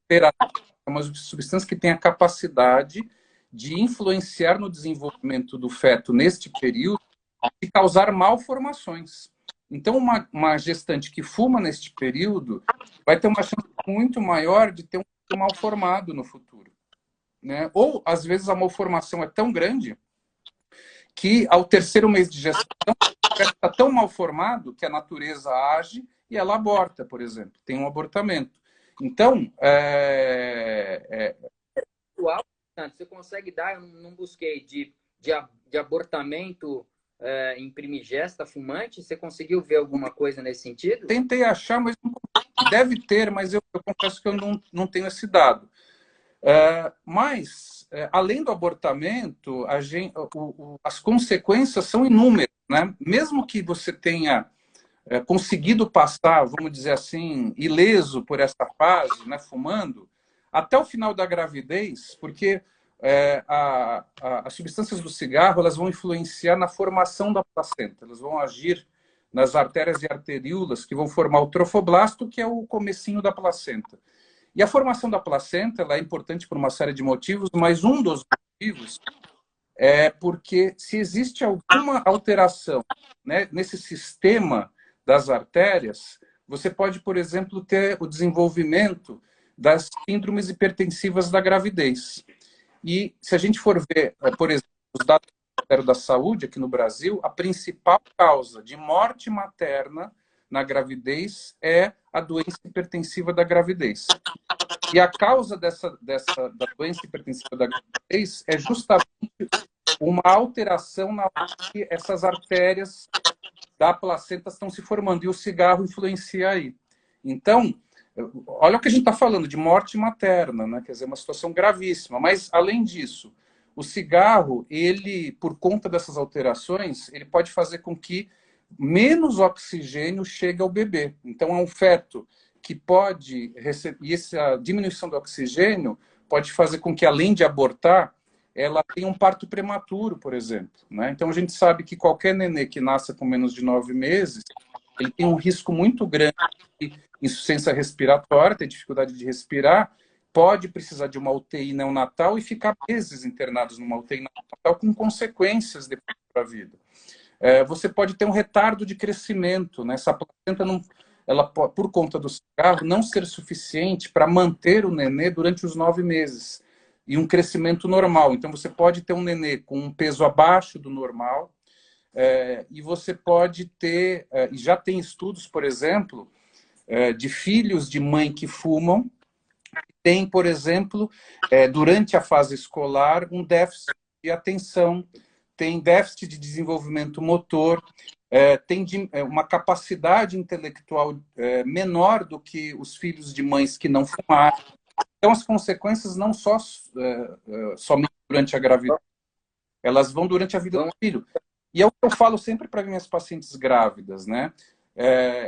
teratogênica? É uma substância que tem a capacidade de influenciar no desenvolvimento do feto neste período e causar malformações. Então, uma gestante que fuma neste período vai ter uma chance muito maior de ter um feto mal formado no futuro. Né? Ou, às vezes, a malformação é tão grande que, ao 3º mês de gestação, está tão mal formado que a natureza age e ela aborta, por exemplo. Tem um abortamento. Então, Você consegue dar, eu não busquei, de abortamento em primigesta fumante? Você conseguiu ver alguma coisa nesse sentido? Tentei achar, mas deve ter, mas eu confesso que eu não tenho esse dado. Mas, além do abortamento, as consequências são inúmeras, né? Mesmo que você tenha conseguido passar, vamos dizer assim, ileso por essa fase, né, fumando, até o final da gravidez, porque as substâncias do cigarro elas vão influenciar na formação da placenta, elas vão agir nas artérias e arteríolas que vão formar o trofoblasto, que é o comecinho da placenta. E a formação da placenta ela é importante por uma série de motivos, mas um dos motivos é porque se existe alguma alteração, né, nesse sistema das artérias, você pode, por exemplo, ter o desenvolvimento das síndromes hipertensivas da gravidez. E se a gente for ver, por exemplo, os dados do Ministério da Saúde aqui no Brasil, a principal causa de morte materna na gravidez é a doença hipertensiva da gravidez. E a causa da doença hipertensiva da gravidez é justamente uma alteração na hora que essas artérias da placenta estão se formando e o cigarro influencia aí. Então, olha o que a gente está falando de morte materna, né? Quer dizer, uma situação gravíssima. Mas, além disso, o cigarro, ele, por conta dessas alterações, ele pode fazer com que menos oxigênio chegue ao bebê. Então, é um feto que pode receber... E essa diminuição do oxigênio pode fazer com que, além de abortar, ela tenha um parto prematuro, por exemplo. Né? Então, a gente sabe que qualquer nenê que nasça com menos de 9 meses, ele tem um risco muito grande de insuficiência respiratória, ter dificuldade de respirar, pode precisar de uma UTI neonatal e ficar meses internados numa UTI neonatal com consequências depois da vida. Você pode ter um retardo de crescimento, né? Essa placenta não, ela por conta do cigarro não ser suficiente para manter o nenê durante os 9 meses e um crescimento normal. Então você pode ter um nenê com um peso abaixo do normal e você pode ter, e já tem estudos, por exemplo, de filhos de mãe que fumam, tem, por exemplo, durante a fase escolar, um déficit de atenção, tem déficit de desenvolvimento motor, tem uma capacidade intelectual menor do que os filhos de mães que não fumaram. Então, as consequências não só somente durante a gravidez, elas vão durante a vida do filho. E é o que eu falo sempre para minhas pacientes grávidas, né?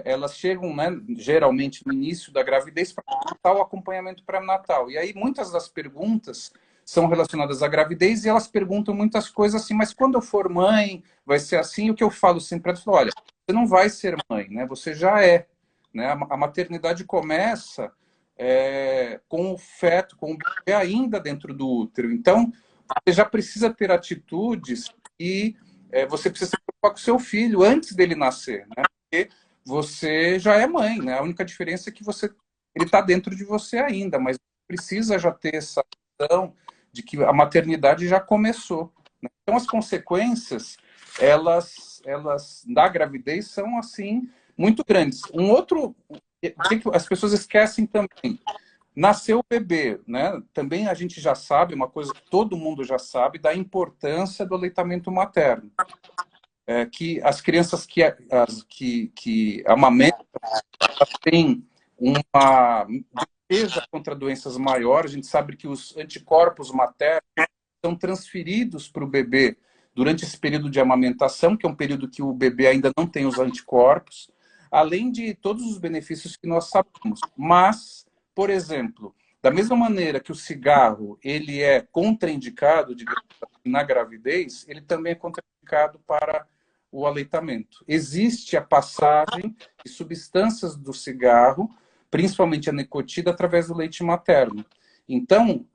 Elas chegam, né, geralmente no início da gravidez para o acompanhamento pré-natal. E aí muitas das perguntas são relacionadas à gravidez e elas perguntam muitas coisas assim, mas quando eu for mãe, vai ser assim? E o que eu falo sempre é, olha, você não vai ser mãe, né? Você já é. Né? A maternidade começa com o feto, com o bebê ainda dentro do útero. Então, você já precisa ter atitudes e você precisa se preocupar com o seu filho antes dele nascer, né? Porque você já é mãe, né? A única diferença é que ele está dentro de você ainda, mas precisa já ter essa noção de que a maternidade já começou. Né? Então, as consequências, elas da gravidez são, assim, muito grandes. Um outro, que as pessoas esquecem também, nasceu o bebê, né? Também a gente já sabe, uma coisa que todo mundo já sabe, da importância do aleitamento materno. Que as crianças que amamentam têm uma defesa contra doenças maiores. A gente sabe que os anticorpos maternos são transferidos para o bebê durante esse período de amamentação, que é um período que o bebê ainda não tem os anticorpos, além de todos os benefícios que nós sabemos. Mas, por exemplo, da mesma maneira que o cigarro ele é contraindicado na gravidez, ele também é contraindicado para o aleitamento. Existe a passagem de substâncias do cigarro, principalmente a nicotina, através do leite materno. Então,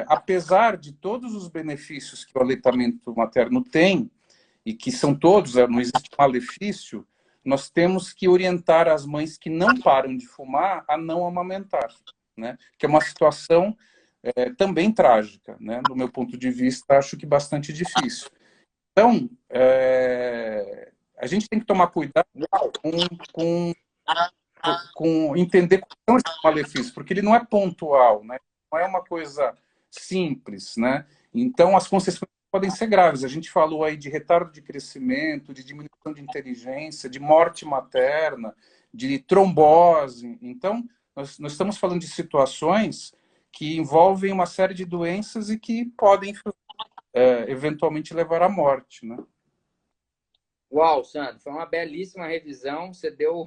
apesar de todos os benefícios que o aleitamento materno tem, e que são todos, não existe malefício, nós temos que orientar as mães que não param de fumar a não amamentar, né? Que é uma situação também trágica, né? Do meu ponto de vista, acho que bastante difícil. Então, a gente tem que tomar cuidado com, com entender quais são esses malefícios, porque ele não é pontual, né? Não é uma coisa simples, né? Então, as consequências podem ser graves. A gente falou aí de retardo de crescimento, de diminuição de inteligência, de morte materna, de trombose. Então, nós estamos falando de situações que envolvem uma série de doenças e que podem, eventualmente, levar à morte, né? Uau, Sandro, foi uma belíssima revisão. Você deu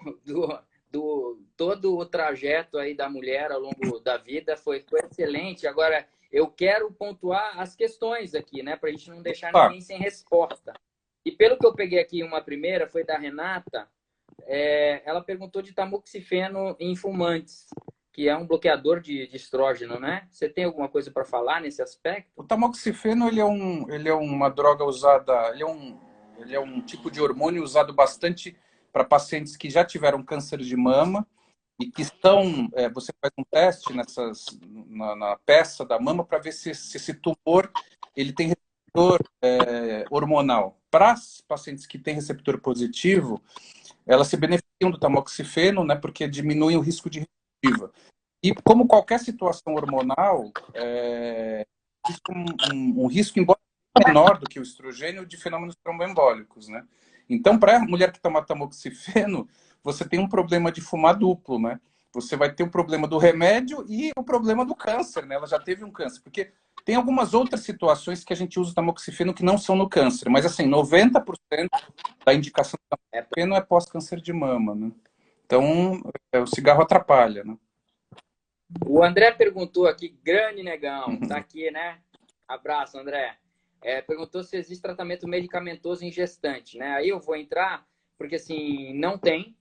todo o trajeto aí da mulher ao longo da vida, foi excelente. Agora, eu quero pontuar as questões aqui, né, para a gente não deixar Tá. ninguém sem resposta. E pelo que eu peguei aqui, uma primeira foi da Renata. Ela perguntou de tamoxifeno em fumantes, que é um bloqueador de estrógeno, né? Você tem alguma coisa para falar nesse aspecto? O tamoxifeno ele é uma droga usada, ele é um tipo de hormônio usado bastante para pacientes que já tiveram câncer de mama e que estão, você faz um teste na peça da mama para ver se esse tumor ele tem receptor hormonal. Para as pacientes que têm receptor positivo, elas se beneficiam do tamoxifeno, né, porque diminui o risco de recidiva. E como qualquer situação hormonal, existe um risco, embora menor do que o estrogênio, de fenômenos tromboembólicos, né? Então, para a mulher que toma tamoxifeno, você tem um problema de fumar duplo, né? Você vai ter o problema do remédio e o problema do câncer, né? Ela já teve um câncer, porque tem algumas outras situações que a gente usa o tamoxifeno que não são no câncer, mas assim, 90% da indicação do tamoxifeno é pós-câncer de mama, né? Então, o cigarro atrapalha, né? O André perguntou aqui, grande negão, tá aqui, né? Abraço, André. Perguntou se existe tratamento medicamentoso em gestante, né? Aí eu vou entrar, porque assim, não tem.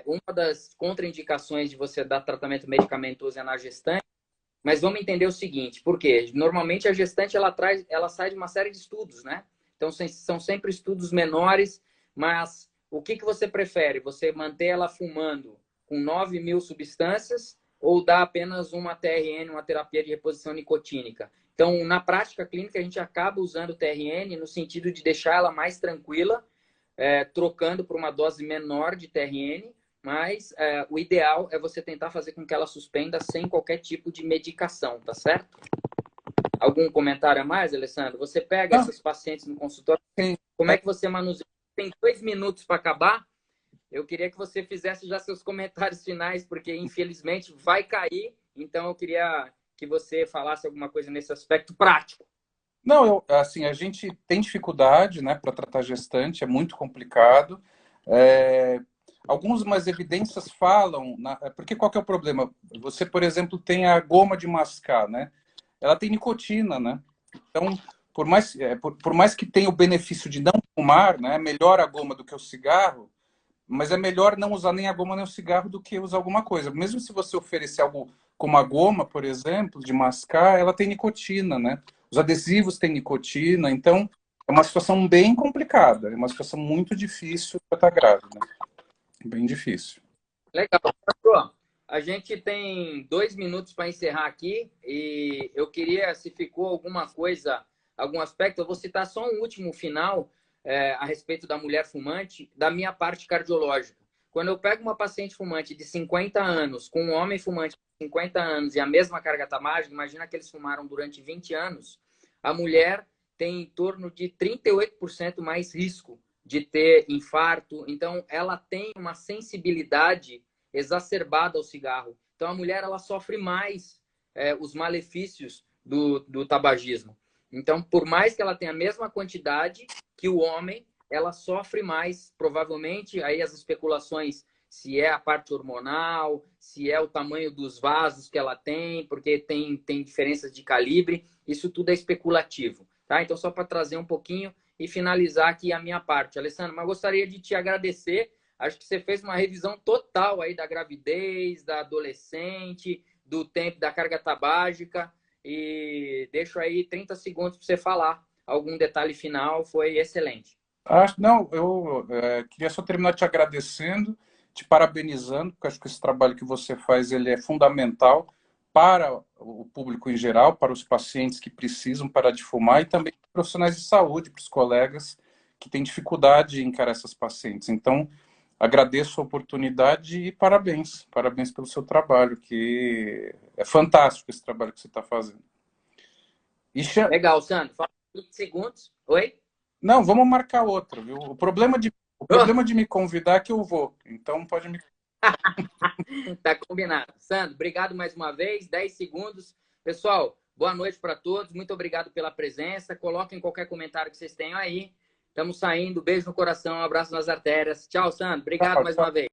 Uma das contraindicações de você dar tratamento medicamentoso é na gestante, mas vamos entender o seguinte, por quê? Normalmente a gestante ela sai de uma série de estudos, né? Então são sempre estudos menores, mas o que você prefere? Você manter ela fumando com 9.000 substâncias ou dar apenas uma TRN, uma terapia de reposição nicotínica? Então, na prática clínica, a gente acaba usando o TRN no sentido de deixar ela mais tranquila, trocando por uma dose menor de TRN, mas o ideal é você tentar fazer com que ela suspenda sem qualquer tipo de medicação, tá certo? Algum comentário a mais, Alessandro? Você pega essas pacientes no consultório, como é que você manuseia? Tem 2 minutos para acabar. Eu queria que você fizesse já seus comentários finais, porque infelizmente vai cair, então eu queria que você falasse alguma coisa nesse aspecto prático. Não, assim, a gente tem dificuldade, né, para tratar gestante, é muito complicado. Algumas evidências falam, porque qual que é o problema? Você, por exemplo, tem a goma de mascar, né? Ela tem nicotina, né? Então, por mais que tenha o benefício de não fumar, né, é melhor a goma do que o cigarro, mas é melhor não usar nem a goma nem o cigarro do que usar alguma coisa. Mesmo se você oferecer algo como a goma, por exemplo, de mascar, ela tem nicotina, né? Os adesivos têm nicotina, então é uma situação bem complicada, é uma situação muito difícil para estar grávida. Bem difícil. Legal. Pastor, a gente tem 2 minutos para encerrar aqui e eu queria, se ficou alguma coisa, algum aspecto, eu vou citar só um último final a respeito da mulher fumante, da minha parte cardiológica. Quando eu pego uma paciente fumante de 50 anos com um homem fumante de 50 anos e a mesma carga tabágica, imagina que eles fumaram durante 20 anos, a mulher tem em torno de 38% mais risco de ter infarto. Então, ela tem uma sensibilidade exacerbada ao cigarro. Então, a mulher ela sofre mais os malefícios do tabagismo. Então, por mais que ela tenha a mesma quantidade que o homem, ela sofre mais, provavelmente, aí as especulações, se é a parte hormonal, se é o tamanho dos vasos que ela tem, porque tem diferenças de calibre, isso tudo é especulativo. Tá? Então, só para trazer um pouquinho e finalizar aqui a minha parte. Alessandro, mas gostaria de te agradecer. Acho que você fez uma revisão total aí da gravidez, da adolescente, do tempo, da carga tabágica. E deixo aí 30 segundos para você falar algum detalhe final. Foi excelente. Não, eu queria só terminar te agradecendo, te parabenizando, porque acho que esse trabalho que você faz ele é fundamental para o público em geral, para os pacientes que precisam parar de fumar e também para os profissionais de saúde, para os colegas que têm dificuldade em encarar essas pacientes. Então, agradeço a oportunidade e parabéns. Parabéns pelo seu trabalho, que é fantástico esse trabalho que você está fazendo. Legal, Sandro. 20 segundos. Oi? Não, vamos marcar outro, viu? O problema de me convidar é que eu vou. Então pode me. Tá combinado. Sandro, obrigado mais uma vez. 10 segundos. Pessoal, boa noite para todos. Muito obrigado pela presença. Coloquem qualquer comentário que vocês tenham aí. Estamos saindo. Beijo no coração, um abraço nas artérias. Tchau, Sandro. Obrigado mais uma vez.